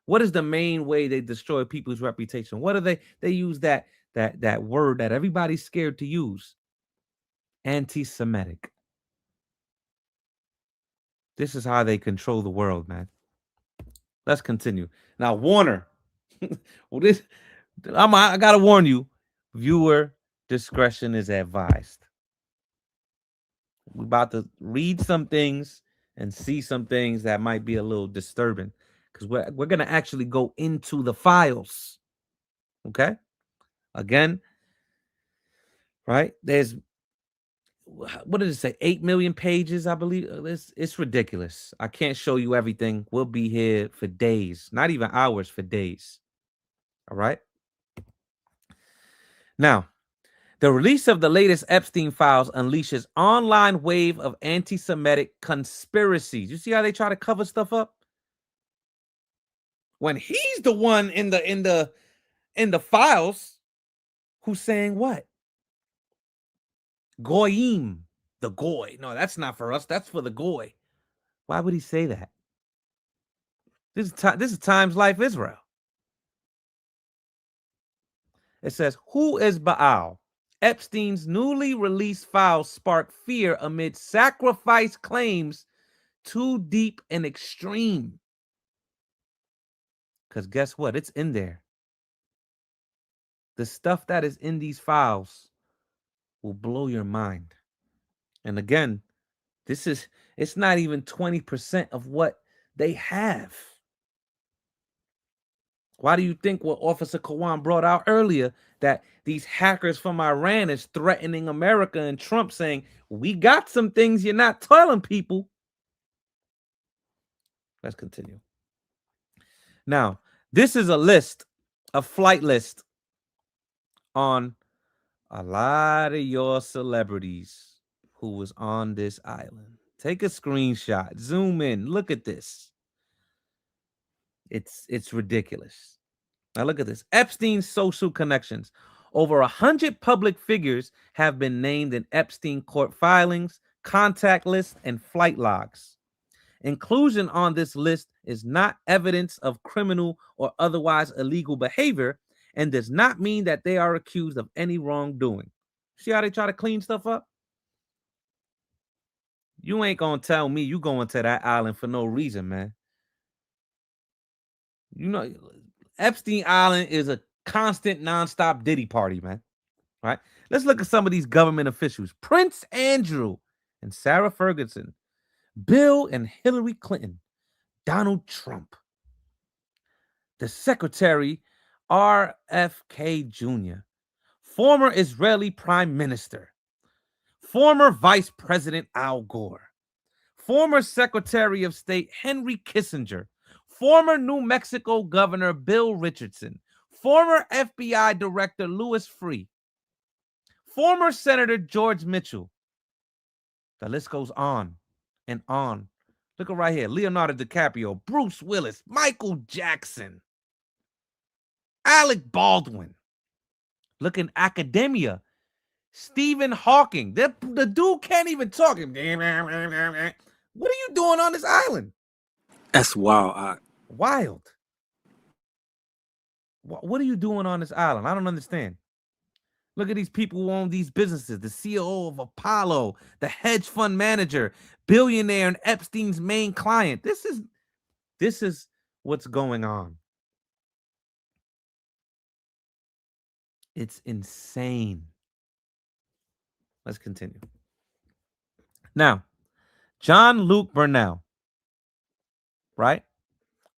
What is the main way they destroy people's reputation? What are they use that word that everybody's scared to use? Anti-Semitic. This is how they control the world, man. Let's continue. Now, Warner. Well, I gotta warn you, viewer discretion is advised. We're about to read some things and see some things that might be a little disturbing, because we're gonna actually go into the files. Okay? Again, right? There's, what did it say? 8 million pages, I believe. It's ridiculous. I can't show you everything. We'll be here for days, not even hours, for days. All right? Now, the release of the latest Epstein files unleashes online wave of anti-Semitic conspiracies. You see how they try to cover stuff up? When he's the one in the files who's saying what? Goyim, the goy. No, that's not for us. That's for the goy. Why would he say that? This is Times Life Israel. It says, who is Baal? Epstein's newly released files spark fear amid sacrifice claims too deep and extreme. Because guess what? It's in there. The stuff that is in these files will blow your mind. And again, it's not even 20% of what they have. Why do you think what Officer Kawan brought out earlier that these hackers from Iran is threatening America, and Trump saying, we got some things you're not telling people. Let's continue. Now, this is a list, a flight list on a lot of your celebrities who was on this island. Take a screenshot, zoom in, look at this. It's ridiculous. Now look at this. Epstein's social connections. Over 100 public figures have been named in Epstein court filings, contact lists, and flight logs. Inclusion on this list is not evidence of criminal or otherwise illegal behavior and does not mean that they are accused of any wrongdoing. See how they try to clean stuff up? You ain't gonna tell me you going to that island for no reason, man. You know, Epstein Island is a constant, nonstop Diddy party, man. All right. Let's look at some of these government officials. Prince Andrew and Sarah Ferguson, Bill and Hillary Clinton, Donald Trump, the Secretary RFK Jr., former Israeli Prime Minister, former Vice President Al Gore, former Secretary of State Henry Kissinger, former New Mexico Governor Bill Richardson, former FBI Director Louis Freeh, former Senator George Mitchell. The list goes on and on. Look at right here. Leonardo DiCaprio, Bruce Willis, Michael Jackson, Alec Baldwin. Look in academia. Stephen Hawking. The dude can't even talk. What are you doing on this island? That's wild. Wild. What are you doing on this island? I don't understand. Look at these people who own these businesses. The CEO of Apollo, the hedge fund manager, billionaire and Epstein's main client. This is what's going on. It's insane. Let's continue. Now, John Luke Burnell, right?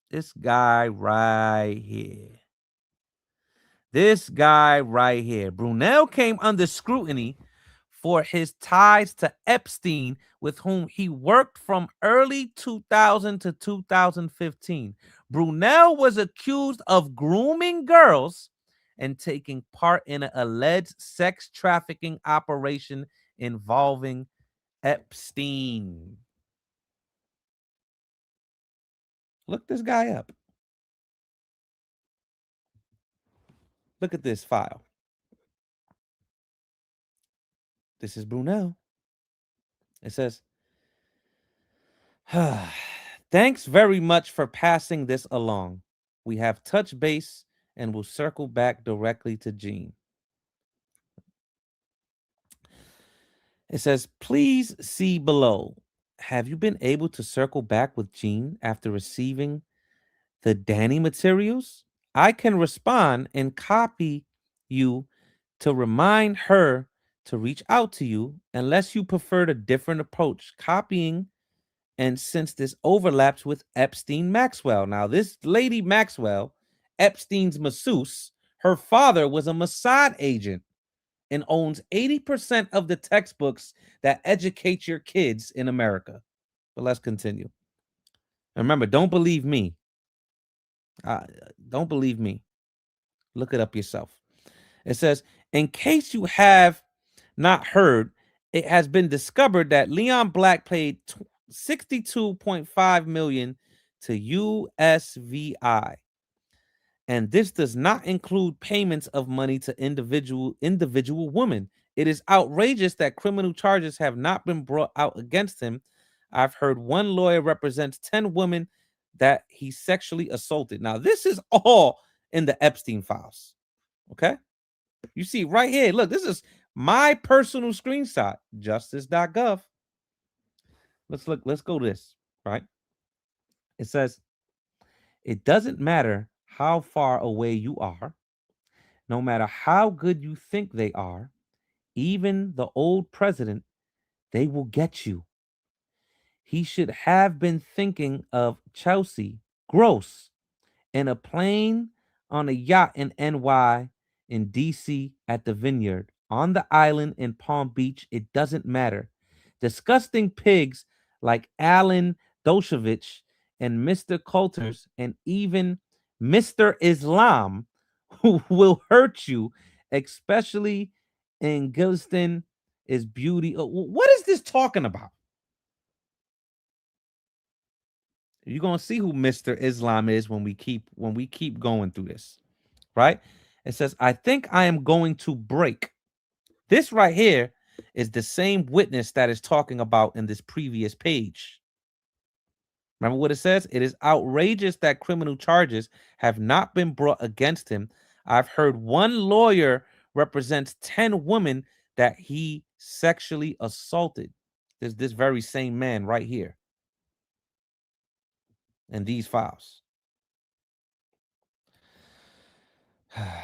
This guy right here. Brunel came under scrutiny for his ties to Epstein, with whom he worked from early 2000 to 2015. Brunel was accused of grooming girls and taking part in an alleged sex trafficking operation involving Epstein. Look this guy up. Look at this file. This is Brunel. It says, thanks very much for passing this along. We have touched base and will circle back directly to Gene. It says, please see below. Have you been able to circle back with Gene after receiving the Danny materials? I can respond and copy you to remind her to reach out to you unless you preferred a different approach, copying. And since this overlaps with Epstein Maxwell. Now, this lady Maxwell, Epstein's masseuse, her father was a Mossad agent and owns 80% of the textbooks that educate your kids in America. But let's continue. And remember, don't believe me. Don't believe me. Look it up yourself. It says, in case you have not heard, it has been discovered that Leon Black paid $62.5 million to USVI. And this does not include payments of money to individual women. It is outrageous that criminal charges have not been brought out against him. I've heard one lawyer represents 10 women that he sexually assaulted. Now, this is all in the Epstein files. Okay? You see right here, look, this is my personal screenshot, justice.gov. Let's go to this, right? It says, it doesn't matter how far away you are, no matter how good you think they are, even the old president, they will get you. He should have been thinking of Chelsea, Gross, in a plane on a yacht in NY in DC, at the Vineyard, on the island in Palm Beach, it doesn't matter. Disgusting pigs like Alan Doshovich and Mr. Coulters and even Mr. Islam who will hurt you, especially in Gilston is beauty. What is this talking about? You're gonna see who Mr. Islam is when we keep going through this, right? It says, I think I am going to break. This right here is the same witness that is talking about in this previous page. Remember what it says? It is outrageous that criminal charges have not been brought against him. I've heard one lawyer represents 10 women that he sexually assaulted. There's this very same man right here in these files.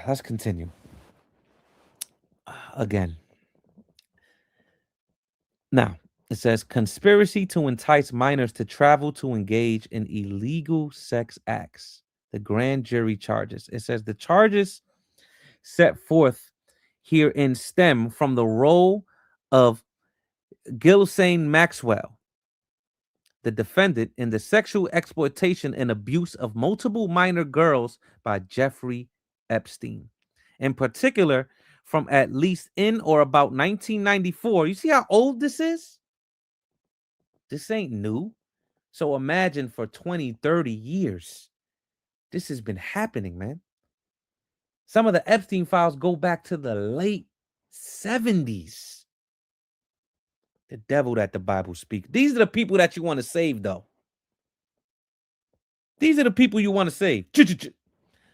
Let's continue. Again. Now, it says conspiracy to entice minors to travel to engage in illegal sex acts. The grand jury charges. It says the charges set forth herein stem from the role of Ghislaine Maxwell, the defendant in the sexual exploitation and abuse of multiple minor girls by Jeffrey Epstein. In particular, from at least in or about 1994. You see how old this is? This ain't new. So imagine for 20, 30 years, this has been happening, man. Some of the Epstein files go back to the late 70s. The devil that the Bible speaks. These are the people that you want to save, though. These are the people you want to save.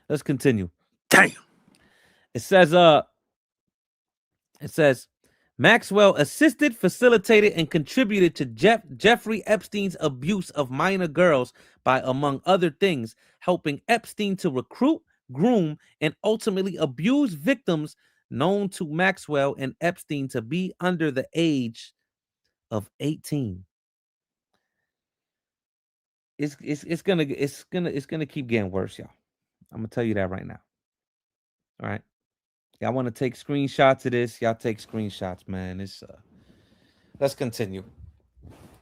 Let's continue. Damn. It says, Maxwell assisted, facilitated, and contributed to Jeffrey Epstein's abuse of minor girls by, among other things, helping Epstein to recruit, groom, and ultimately abuse victims known to Maxwell and Epstein to be under the age of 18. It's gonna keep getting worse, y'all. I'm gonna tell you that right now. All right. Y'all want to take screenshots of this? Y'all take screenshots, man. Let's continue.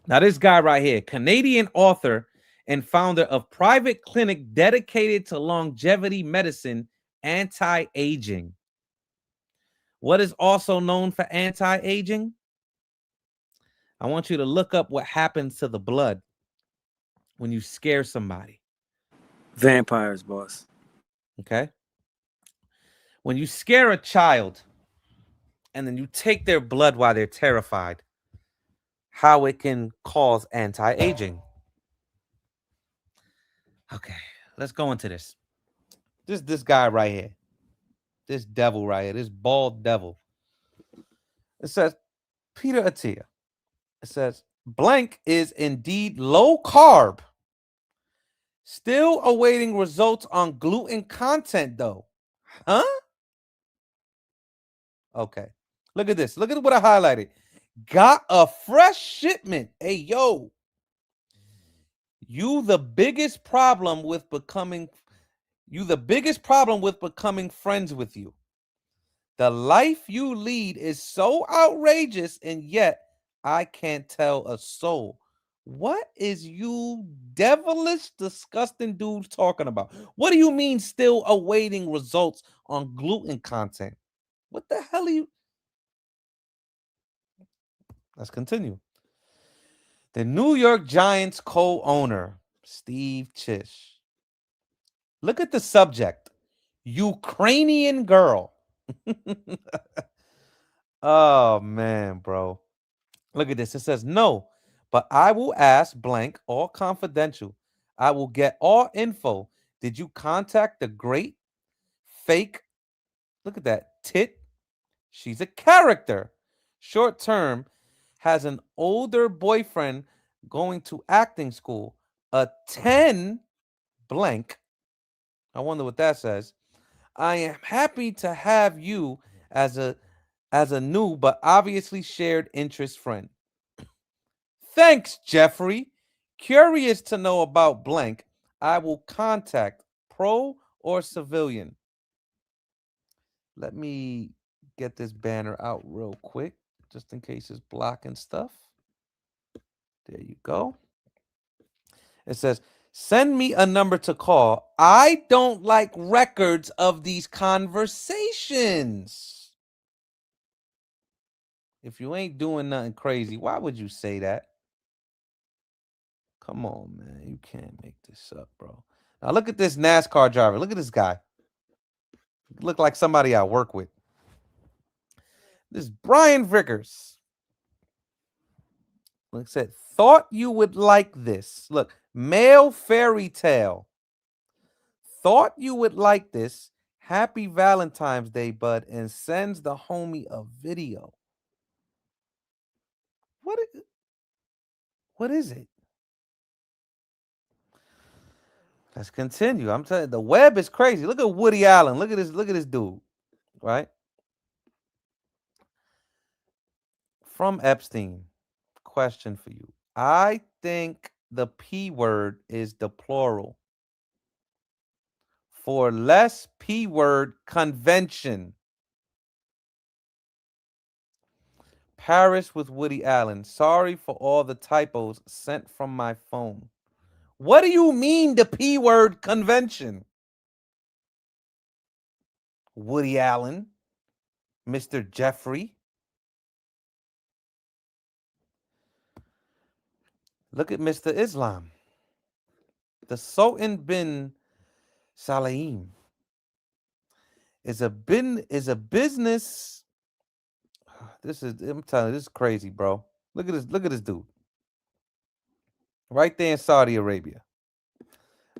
Now, this guy right here, Canadian author and founder of private clinic dedicated to longevity medicine, anti-aging. What is also known for anti-aging? I want you to look up what happens to the blood when you scare somebody. Vampires, boss. Okay? When you scare a child and then you take their blood while they're terrified, how it can cause anti-aging. Okay, let's go into this. This guy right here. This devil right here. This bald devil. It says, Peter Attia. It says, blank is indeed low carb. Still awaiting results on gluten content, though. Huh? Okay. Look at this. Look at what I highlighted. Got a fresh shipment. Hey, yo. You the biggest problem with becoming friends with you. The life you lead is so outrageous, and yet I can't tell a soul. What is you devilish, disgusting dudes talking about? What do you mean still awaiting results on gluten content? What the hell are you? Let's continue. The New York Giants co-owner, Steve Chish. Look at the subject. Ukrainian girl. Oh, man, bro. Look at this. It says, no, but I will ask blank, all confidential. I will get all info. Did you contact the great fake? Look at that. Tit. She's a character. Short term, has an older boyfriend going to acting school. A 10 blank. I wonder what that says. I am happy to have you as a new but obviously shared interest friend. Thanks, Jeffrey. Curious to know about blank. I will contact pro or civilian. Let me get this banner out real quick, just in case it's blocking stuff. There you go. It says, send me a number to call. I don't like records of these conversations. If you ain't doing nothing crazy, why would you say that? Come on, man. You can't make this up, bro. Now look at this NASCAR driver. Look at this guy. Look like somebody I work with. This is Brian Vickers. Like I said, thought you would like this. Look, male fairy tale. Thought you would like this. Happy Valentine's Day, bud, and sends the homie a video. What is it? Let's continue. I'm telling you, the web is crazy. Look at Woody Allen. Look at this dude. Right? From Epstein. Question for you. I think the P word is the plural. For less P word convention. Paris with Woody Allen. Sorry for all the typos sent from my phone. What do you mean the P word convention? Woody Allen, Mr. Jeffrey. Look at Mr. Islam. The Sultan bin Salim is a business. I'm telling you, this is crazy, bro. Look at this dude. Right there in Saudi Arabia.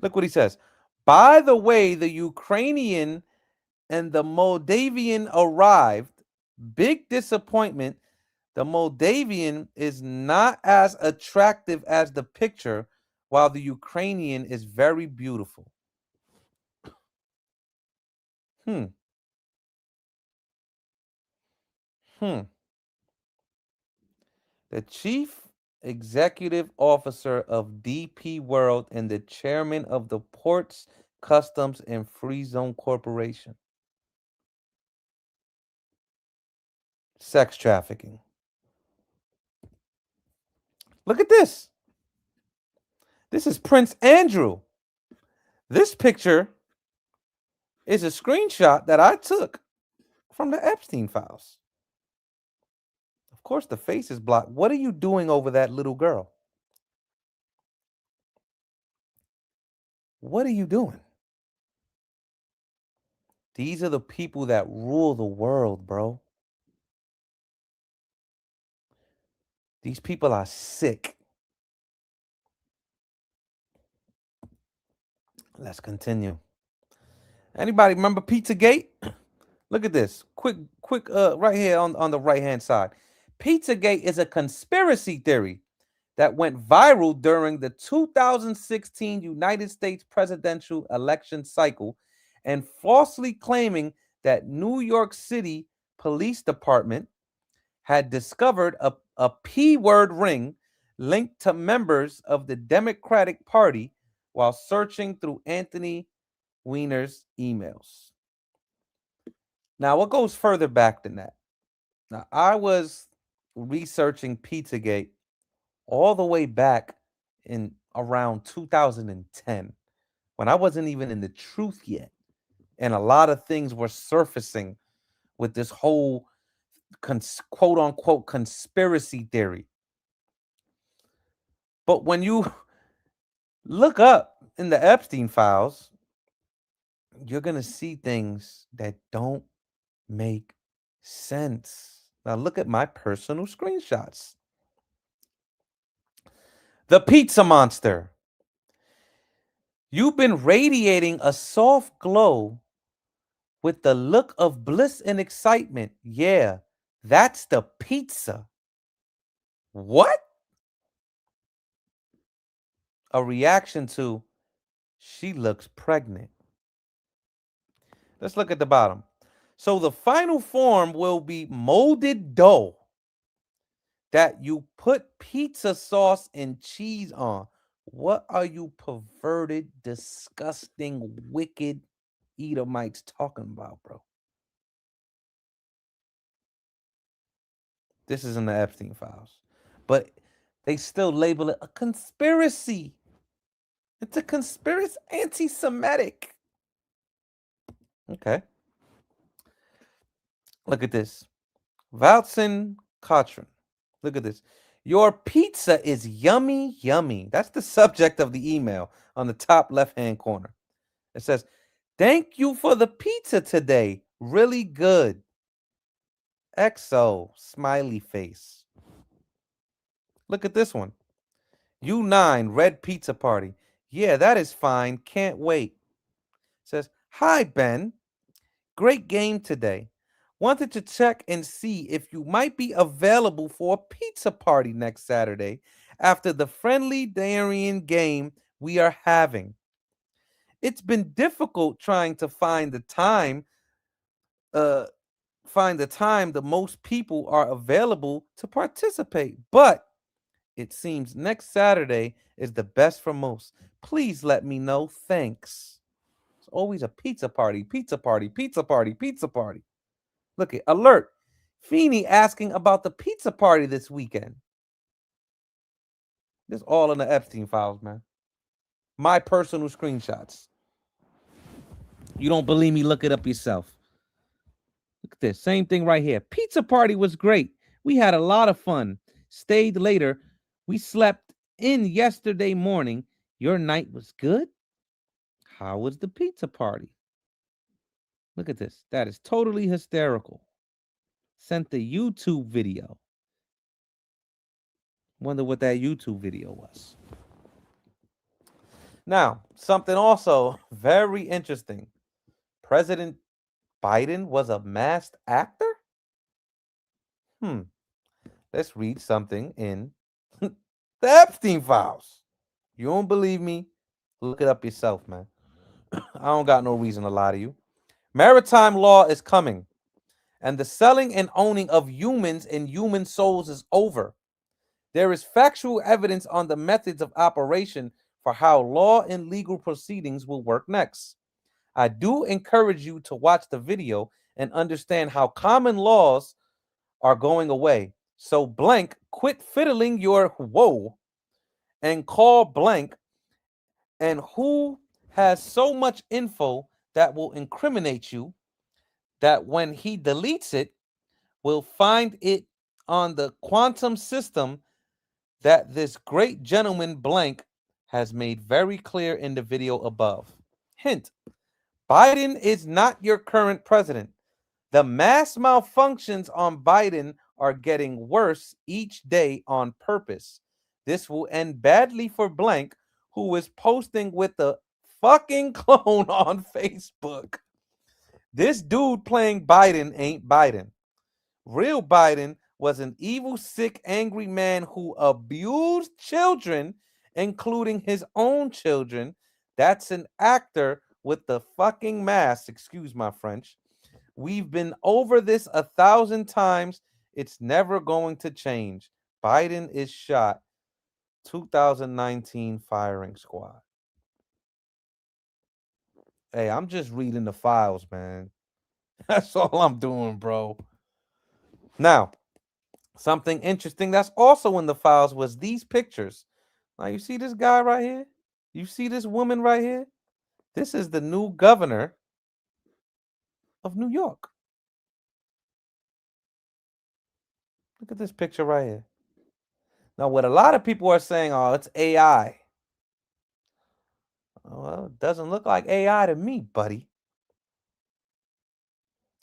Look what he says. By the way, the Ukrainian and the Moldavian arrived. Big disappointment. The Moldavian is not as attractive as the picture, while the Ukrainian is very beautiful. The chief executive officer of DP World and the chairman of the Ports, Customs, and Free Zone Corporation. Sex trafficking. Look at this. This is Prince Andrew. This picture is a screenshot that I took from the Epstein files. Of course, the face is blocked. What are you doing over that little girl? What are you doing? These are the people that rule the world, bro. These people are sick. Let's continue. Anybody remember Pizzagate? Look at this. Quick, right here on the right-hand side. Pizzagate is a conspiracy theory that went viral during the 2016 United States presidential election cycle and falsely claiming that New York City Police Department had discovered a P-word ring linked to members of the Democratic Party while searching through Anthony Weiner's emails. Now, what goes further back than that? Now, I was researching Pizzagate all the way back in around 2010 when I wasn't even in the truth yet. And a lot of things were surfacing with this whole quote unquote conspiracy theory. But when you look up in the Epstein files, you're going to see things that don't make sense. Now, look at my personal screenshots. The pizza monster. You've been radiating a soft glow with the look of bliss and excitement. Yeah, that's the pizza. What? A reaction to, she looks pregnant. Let's look at the bottom. So the final form will be molded dough that you put pizza sauce and cheese on. What are you perverted, disgusting, wicked Edomites talking about, bro? This is in the Epstein files. But they still label it a conspiracy. It's a conspiracy, anti-Semitic. Okay. Look at this. Valtson Cotran. Look at this. Your pizza is yummy, yummy. That's the subject of the email on the top left-hand corner. It says, thank you for the pizza today. Really good. XO, smiley face. Look at this one. U9, red pizza party. Yeah, that is fine. Can't wait. It says, hi, Ben. Great game today. Wanted to check and see if you might be available for a pizza party next Saturday after the friendly Darien game we are having. It's been difficult trying to find the time the most people are available to participate, but it seems next Saturday is the best for most. Please let me know. Thanks. It's always a pizza party, pizza party, pizza party, pizza party. Look at alert. Feeney asking about the pizza party this weekend. This all in the Epstein files, man. My personal screenshots. You don't believe me? Look it up yourself. Look at this. Same thing right here. Pizza party was great. We had a lot of fun. Stayed later. We slept in yesterday morning. Your night was good? How was the pizza party? Look at this. That is totally hysterical. Sent the YouTube video. Wonder what that YouTube video was. Now, something also very interesting. President Biden was a masked actor? Let's read something in the Epstein files. You don't believe me? Look it up yourself, man. I don't got no reason to lie to you. Maritime law is coming, and the selling and owning of humans and human souls is over. There is factual evidence on the methods of operation for how law and legal proceedings will work next. I do encourage you to watch the video and understand how common laws are going away. So blank, quit fiddling your whoa and call blank, and who has so much info that will incriminate you that when he deletes it, will find it on the quantum system that this great gentleman blank has made very clear in the video above. Hint, Biden is not your current president. The mass malfunctions on Biden are getting worse each day on purpose. This will end badly for blank, who is posting with the fucking clone on Facebook. This dude playing Biden ain't Biden. Real Biden was an evil, sick, angry man who abused children, including his own children. That's an actor with the fucking mask. Excuse my French. We've been over this 1,000 times. It's never going to change. Biden is shot. 2019 firing squad. Hey, I'm just reading the files, man. That's all I'm doing, bro. Now, something interesting that's also in the files was these pictures. Now, you see this guy right here? You see this woman right here? This is the new governor of New York. Look at this picture right here. Now, what a lot of people are saying, oh, it's AI. Well, it doesn't look like AI to me, buddy.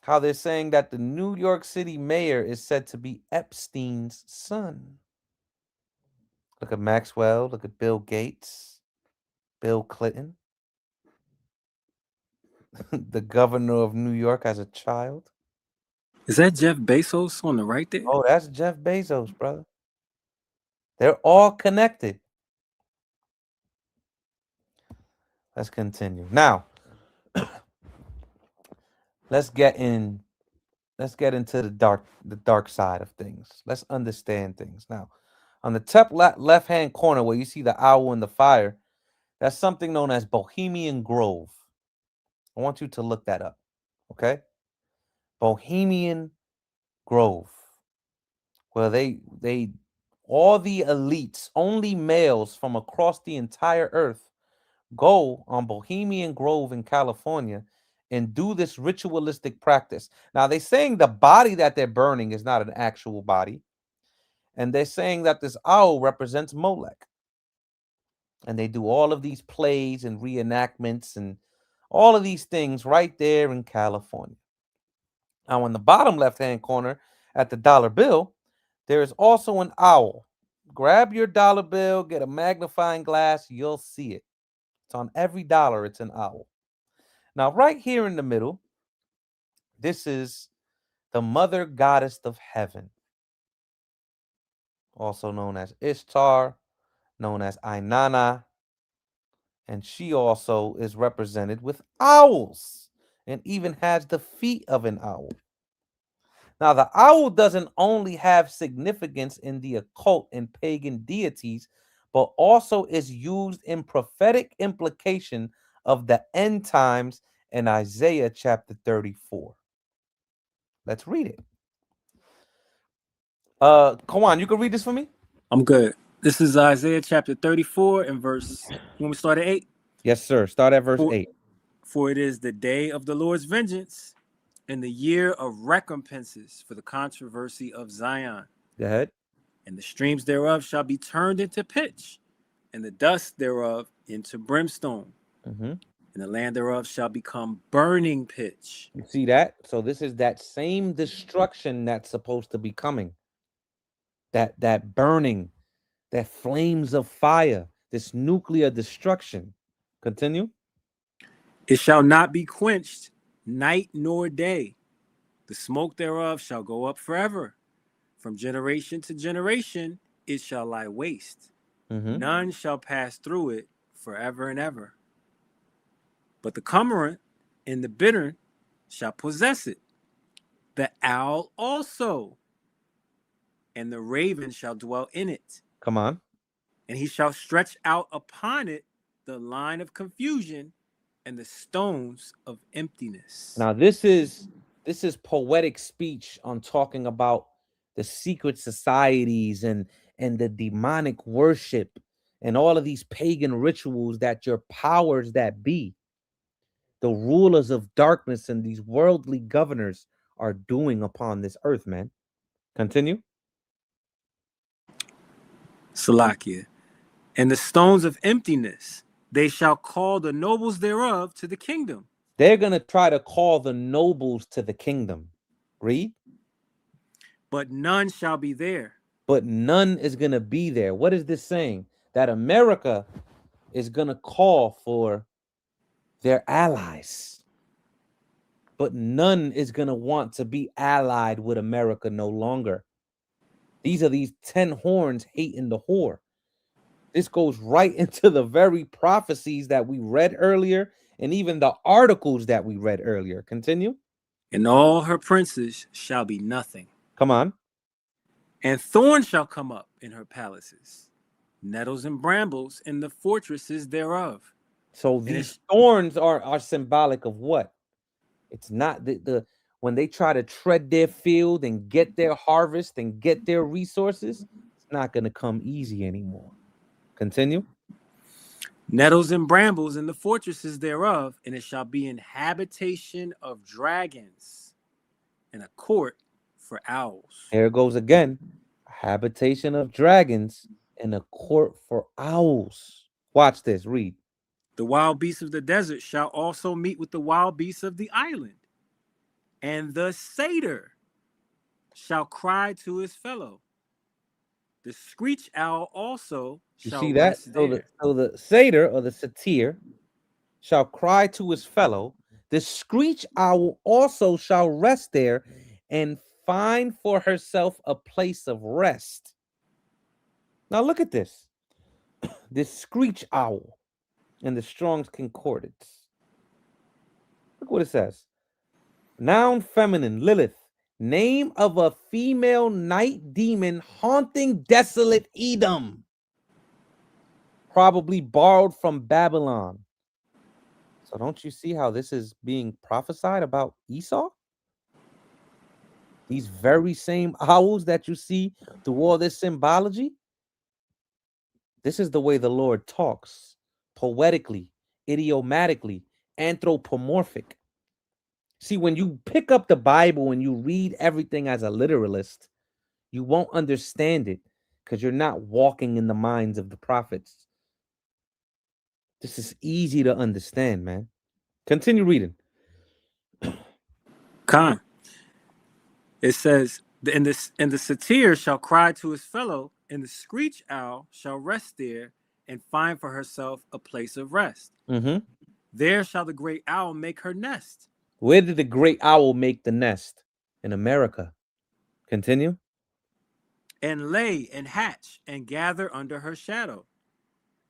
How they're saying that the New York City mayor is said to be Epstein's son. Look at Maxwell. Look at Bill Gates. Bill Clinton. The governor of New York as a child. Is that Jeff Bezos on the right there? Oh, that's Jeff Bezos, brother. They're all connected. Let's continue. Now, let's get into the dark side of things. Let's understand things. Now, on the top left-hand corner where you see the owl and the fire, that's something known as Bohemian Grove. I want you to look that up. Okay? Bohemian Grove. Well, they all the elites, only males from across the entire earth, go on Bohemian Grove in California and do this ritualistic practice. Now, they're saying the body that they're burning is not an actual body. And they're saying that this owl represents Molech. And they do all of these plays and reenactments and all of these things right there in California. Now, in the bottom left-hand corner at the dollar bill, there is also an owl. Grab your dollar bill, get a magnifying glass, you'll see it. It's on every dollar, it's an owl. Now, right here in the middle, this is the mother goddess of heaven, also known as Ishtar, known as Ainana, and she also is represented with owls and even has the feet of an owl. Now, the owl doesn't only have significance in the occult and pagan deities, but also is used in prophetic implication of the end times in Isaiah chapter 34. Let's read it. Kawan, you can read this for me? I'm good. This is Isaiah chapter 34 and verse. You want me to start at 8? Yes, sir. Start at verse 8. For it is the day of the Lord's vengeance and the year of recompenses for the controversy of Zion. Go ahead. And the streams thereof shall be turned into pitch, and the dust thereof into brimstone. And the land thereof shall become burning pitch. You see that? So this is that same destruction that's supposed to be coming. That burning, that flames of fire, this nuclear destruction. Continue. It shall not be quenched night nor day. The smoke thereof shall go up forever. From generation to generation it shall lie waste. None shall pass through it forever and ever. But the cormorant and the bittern shall possess it, the owl also, and the raven shall dwell in it. Come on. And he shall stretch out upon it the line of confusion and the stones of emptiness. Now, this is poetic speech on talking about the secret societies and the demonic worship and all of these pagan rituals that your powers that be, the rulers of darkness and these worldly governors are doing upon this earth, man. Continue. Salakia. And the stones of emptiness, they shall call the nobles thereof to the kingdom. They're going to try to call the nobles to the kingdom. Read. But none shall be there. But none is going to be there. What is this saying? That America is going to call for their allies. But none is going to want to be allied with America no longer. These are these 10 horns hating the whore. This goes right into the very prophecies that we read earlier and even the articles that we read earlier. Continue. And all her princes shall be nothing. Come on. And thorns shall come up in her palaces, nettles and brambles in the fortresses thereof. So these thorns are symbolic of what? It's not the when they try to tread their field and get their harvest and get their resources, it's not going to come easy anymore. Continue. Nettles and brambles in the fortresses thereof, and it shall be an habitation of dragons and a court for owls. There it goes again. A habitation of dragons and a court for owls. Watch this. Read. The wild beasts of the desert shall also meet with the wild beasts of the island. And the satyr shall cry to his fellow. The screech owl also shall see that? So the satyr or the satyr shall cry to his fellow. The screech owl also shall rest there and find for herself a place of rest. Now look at this. This screech owl in the Strong's Concordance. Look what it says. Noun feminine, Lilith. Name of a female night demon haunting desolate Edom. Probably borrowed from Babylon. So don't you see how this is being prophesied about Esau? These very same owls that you see through all this symbology, this is the way the Lord talks, poetically, idiomatically, anthropomorphic. See, when you pick up the Bible and you read everything as a literalist, you won't understand it because you're not walking in the minds of the prophets. This is easy to understand, man. Continue reading. Khan. It says, and the satyr shall cry to his fellow, and the screech owl shall rest there and find for herself a place of rest. Mm-hmm. There shall the great owl make her nest. Where did the great owl make the nest? In America. Continue. And lay and hatch and gather under her shadow.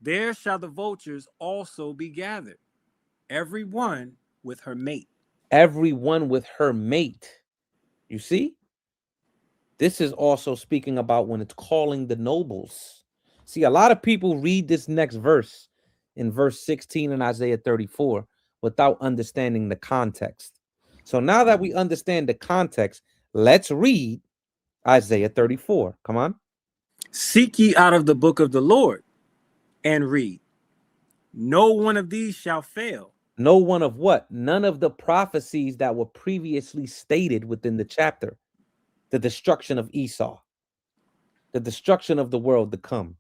There shall the vultures also be gathered, every one with her mate. Every one with her mate. You see? This is also speaking about when it's calling the nobles. See, a lot of people read this next verse in verse 16 in Isaiah 34 without understanding the context. So now that we understand the context, let's read Isaiah 34. Come on. Seek ye out of the book of the Lord and read. No one of these shall fail. No one of what? None of the prophecies that were previously stated within the chapter. The destruction of Esau, the destruction of the world to come,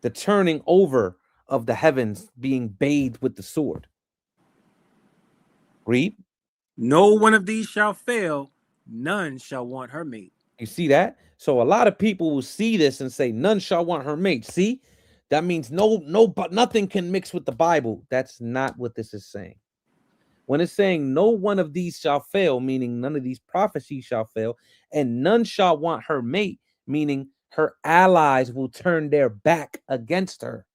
the turning over of the heavens being bathed with the sword. Read. No one of these shall fail, none shall want her mate. You see that? So a lot of people will see this and say, none shall want her mate. See, that means but nothing can mix with the Bible. That's not what this is saying. When it's saying no one of these shall fail, meaning none of these prophecies shall fail, and none shall want her mate, meaning her allies will turn their back against her.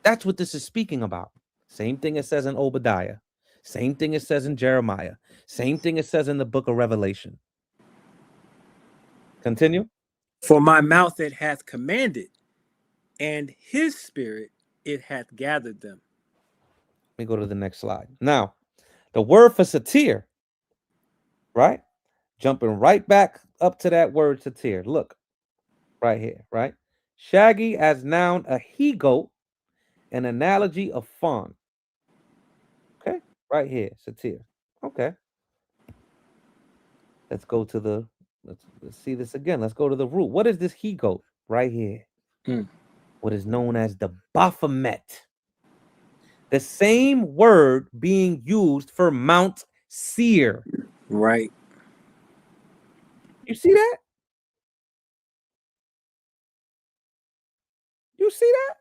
That's what this is speaking about. Same thing it says in Obadiah. Same thing it says in Jeremiah. Same thing it says in the book of Revelation. Continue. For my mouth it hath commanded, and his spirit it hath gathered them. Let me go to the next slide. Now, the word for satyr, right? Jumping right back up to that word satyr. Look, right here, right? Shaggy as noun, a he-goat, an analogy of fawn. Okay, right here, satyr. Okay. Let's go to the, let's see this again. Let's go to the root. What is this he-goat? Right here. What is known as the Baphomet. The same word being used for Mount Seir. Right. You see that? You see that?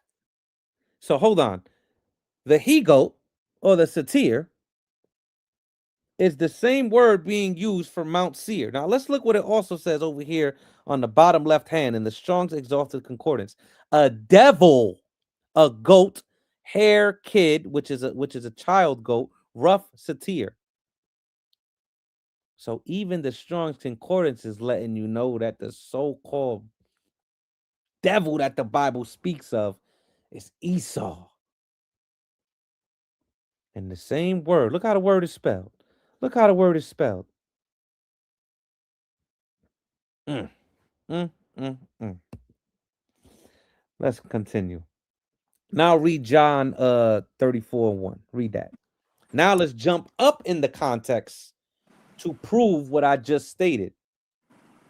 So hold on. The he-goat or the satyr is the same word being used for Mount Seir. Now let's look what it also says over here on the bottom left hand in the Strong's Exalted Concordance. A devil, a goat, hare kid, which is a child goat, rough satyr. So even the Strong's Concordance is letting you know that the so-called devil that the Bible speaks of is Esau. And the same word. Look how the word is spelled. Look how the word is spelled. Let's continue. Now read John 34:1. Read that. Now let's jump up in the context to prove what I just stated.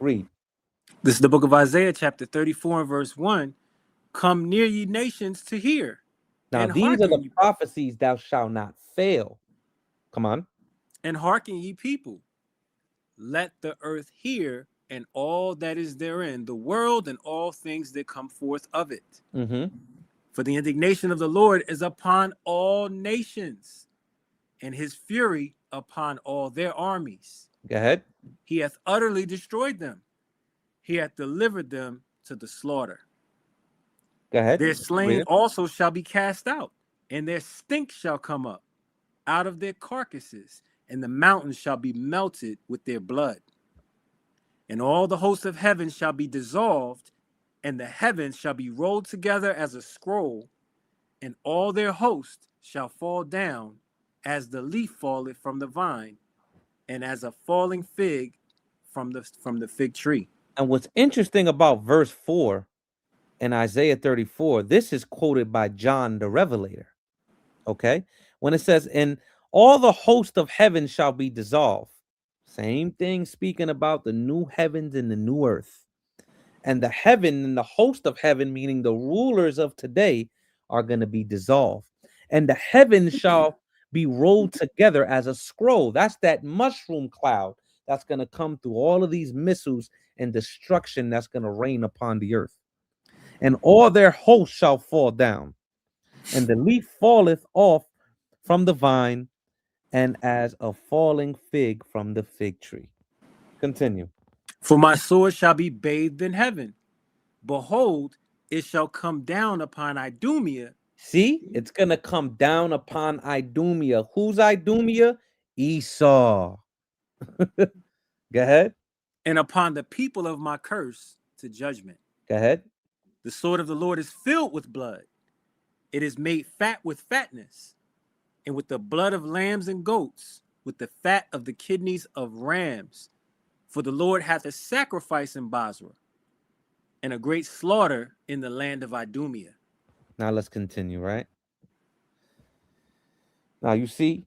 Read. This is the book of Isaiah, chapter 34 and verse 1. Come near ye nations to hear. Now And these are the hearken, prophecies thou shalt not fail. Come on. and hearken ye people. Let the earth hear, and all that is therein, the world and all things that come forth of it. For the indignation of the Lord is upon all nations, and his fury upon all their armies. Go ahead. He hath utterly destroyed them. He hath delivered them to the slaughter. Go ahead. Their slain also shall be cast out, and their stink shall come up out of their carcasses, and the mountains shall be melted with their blood. And all the hosts of heaven shall be dissolved, and the heavens shall be rolled together as a scroll, and all their host shall fall down as the leaf falleth from the vine, and as a falling fig from the fig tree. And what's interesting about verse 4 in Isaiah 34, this is quoted by John the Revelator. Okay, when it says, "And all the host of heaven shall be dissolved." Same thing, speaking about the new heavens and the new earth. And the heaven and the host of heaven, meaning the rulers of today, are going to be dissolved. And the heavens shall be rolled together as a scroll. That's that mushroom cloud that's going to come through all of these missiles and destruction that's going to rain upon the earth. And all their hosts shall fall down, and the leaf falleth off from the vine, and as a falling fig from the fig tree. Continue. For my sword shall be bathed in heaven. Behold, it shall come down upon Idumea. See, it's going to come down upon Idumea. Who's Idumea? Esau. Go ahead. And upon the people of my curse to judgment. Go ahead. The sword of the Lord is filled with blood. It is made fat with fatness, and with the blood of lambs and goats, with the fat of the kidneys of rams. For the Lord hath a sacrifice in Basra, and a great slaughter in the land of Idumea. Now let's continue, right? Now you see,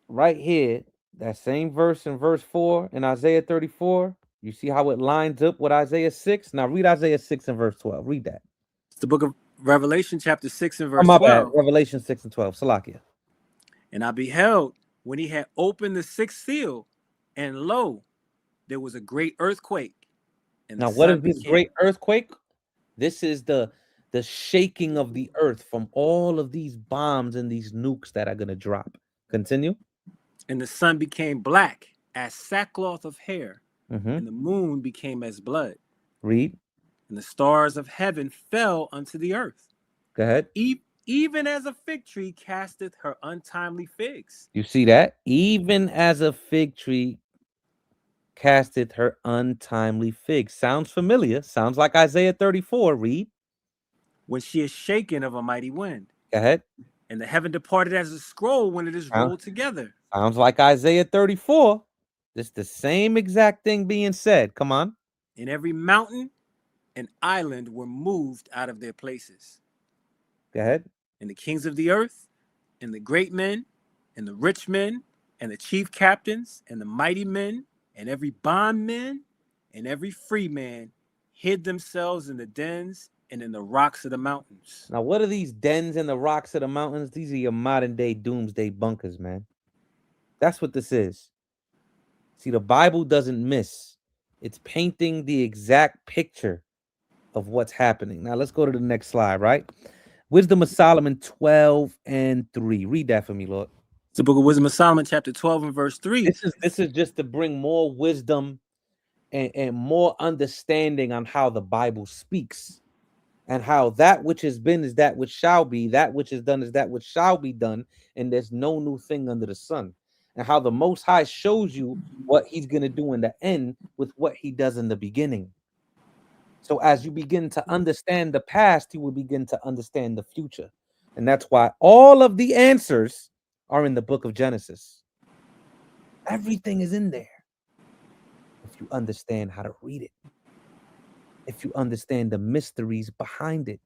right here, that same verse in verse 4 in Isaiah 34, you see how it lines up with Isaiah 6? Now read Isaiah 6 and verse 12. Read that. It's the book of Revelation, chapter 6 and verse my 12. bad. Revelation 6 and 12. Salakia. And I beheld when he had opened the sixth seal, and lo, there was a great earthquake. And now, what is this great earthquake? This is the shaking of the earth from all of these bombs and these nukes that are going to drop. Continue. And the sun became black as sackcloth of hair, and the moon became as blood. Read. And the stars of heaven fell unto the earth. Go ahead. Even as a fig tree casteth her untimely figs. You see that? Even as a fig tree casteth her untimely figs. Sounds familiar. Sounds like Isaiah 34. Read. When she is shaken of a mighty wind. Go ahead. And the heaven departed as a scroll when it is rolled together. Sounds like Isaiah 34. It's the same exact thing being said. Come on. And every mountain and island were moved out of their places. Go ahead. And the kings of the earth, and the great men, and the rich men, and the chief captains, and the mighty men, and every bondman, and every free man hid themselves in the dens and in the rocks of the mountains. Now, what are these dens and the rocks of the mountains? These are your modern day doomsday bunkers, man. That's what this is. See, the Bible doesn't miss. It's painting the exact picture of what's happening. Now, let's go to the next slide, right? Wisdom of Solomon 12 and 3. Read that for me, Lord. It's the book of Wisdom of Solomon, chapter 12 and verse 3. This is just to bring more wisdom and more understanding on how the Bible speaks, and how that which has been is that which shall be, that which is done is that which shall be done, and there's no new thing under the sun. And how the Most High shows you what he's going to do in the end with what he does in the beginning. So as you begin to understand the past, you will begin to understand the future. And that's why all of the answers are in the book of Genesis. Everything is in there. If you understand how to read it, if you understand the mysteries behind it.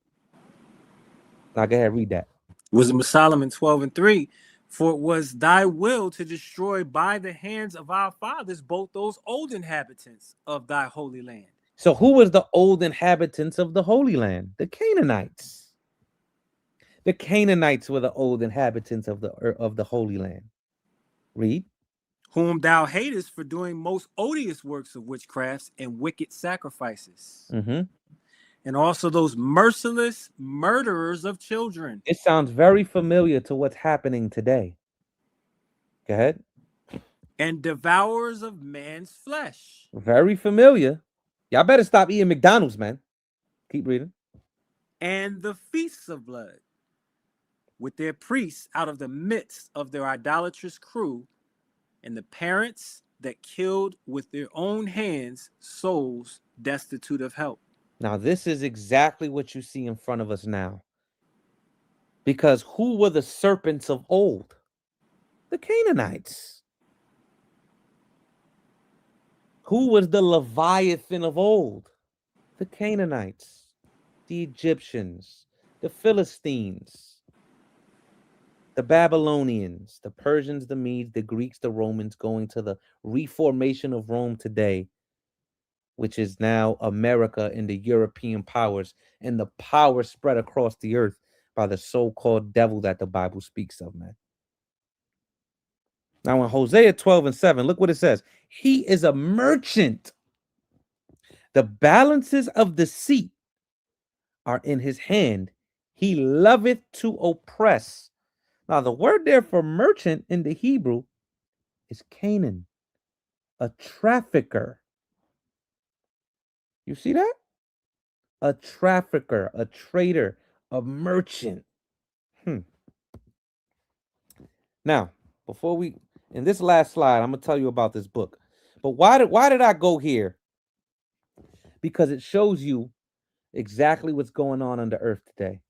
Now go ahead, read that. Wisdom of Solomon 12 and 3. For it was thy will to destroy by the hands of our fathers both those old inhabitants of thy holy land. So who was the old inhabitants of the Holy Land? The Canaanites. The Canaanites were the old inhabitants of the Holy Land. Read. Whom thou hatest for doing most odious works of witchcrafts and wicked sacrifices. And also those merciless murderers of children. It sounds very familiar to what's happening today. Go ahead. And devourers of man's flesh. Very familiar. Y'all better stop eating McDonald's, man. Keep reading. And the feasts of blood, with their priests out of the midst of their idolatrous crew, and the parents that killed with their own hands souls destitute of help. Now, this is exactly what you see in front of us now. Because who were the serpents of old? The Canaanites. Who was the Leviathan of old? The Canaanites, the Egyptians, the Philistines, the Babylonians, the Persians, the Medes, the Greeks, the Romans, going to the reformation of Rome today, which is now America and the European powers, and the power spread across the earth by the so-called devil that the Bible speaks of, man. Now, in Hosea 12:7, look what it says. He is a merchant. The balances of the sea are in his hand. He loveth to oppress. Now, the word there for merchant in the Hebrew is Canaan, a trafficker. You see that? A trafficker, a trader, a merchant. Now, before we, in this last slide, I'm gonna tell you about this book. But why did I go here? Because it shows you exactly what's going on the earth today.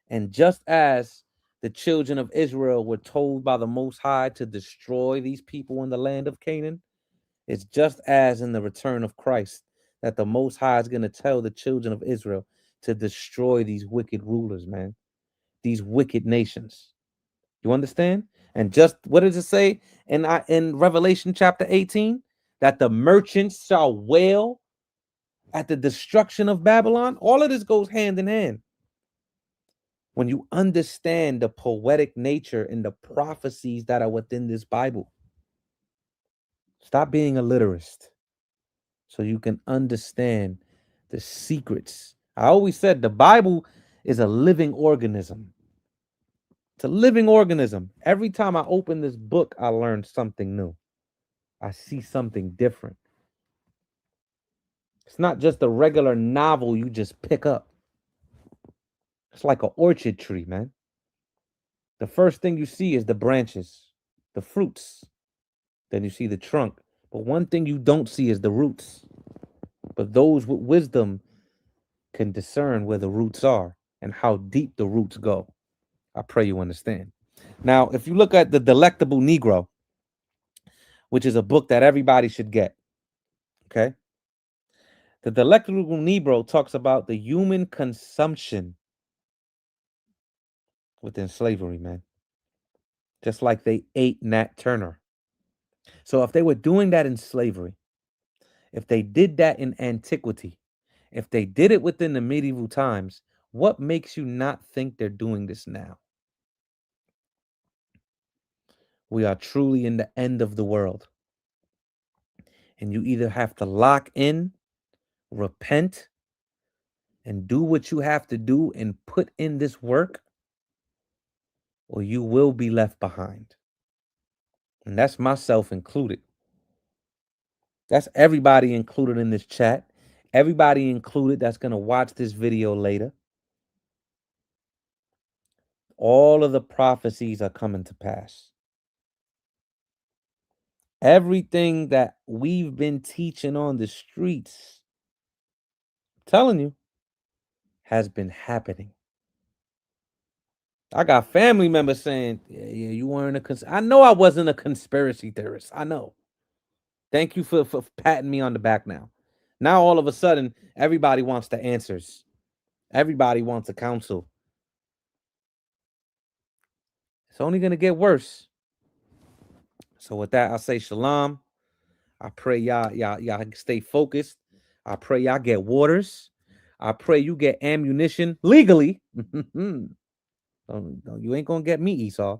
And just as the children of Israel were told by the Most High to destroy these people in the land of Canaan, it's just as in the return of Christ that the Most High is going to tell the children of Israel to destroy these wicked rulers, man, these wicked nations. You understand? And just what does it say in Revelation chapter 18? That the merchants shall wail at the destruction of Babylon. All of this goes hand in hand. When you understand the poetic nature and the prophecies that are within this Bible, stop being a literist so you can understand the secrets. I always said the Bible is a living organism. It's a living organism. Every time I open this book, I learn something new. I see something different. It's not just a regular novel you just pick up. It's like an orchard tree, man. The first thing you see is the branches, the fruits. Then you see the trunk. But one thing you don't see is the roots. But those with wisdom can discern where the roots are and how deep the roots go. I pray you understand. Now, if you look at The Delectable Negro, which is a book that everybody should get, okay? The Delectable Negro talks about the human consumption within slavery, man. Just like they ate Nat Turner. So if they were doing that in slavery, if they did that in antiquity, if they did it within the medieval times, what makes you not think they're doing this now? We are truly in the end of the world. And you either have to lock in, repent, and do what you have to do and put in this work, or you will be left behind. And that's myself included. That's everybody included in this chat. Everybody included that's going to watch this video later. All of the prophecies are coming to pass. Everything that we've been teaching on the streets, I'm telling you, has been happening. I got family members saying, yeah, you weren't I know I wasn't a conspiracy theorist. I know. Thank you for patting me on the back now. Now, all of a sudden, everybody wants the answers. Everybody wants a counsel. It's only going to get worse. So with that, I say shalom. I pray y'all stay focused. I pray y'all get waters. I pray you get ammunition legally. You ain't going to get me, Esau.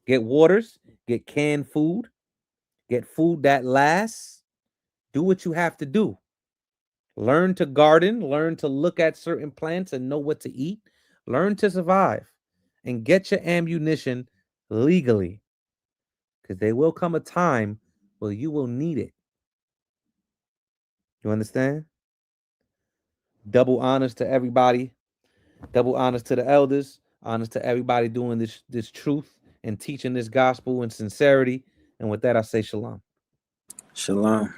Get waters. Get canned food. Get food that lasts. Do what you have to do. Learn to garden. Learn to look at certain plants and know what to eat. Learn to survive. And get your ammunition legally. Because there will come a time where you will need it. You understand? Double honors to everybody. Double honors to the elders. Honors to everybody doing this truth and teaching this gospel in sincerity. And with that, I say shalom. Shalom.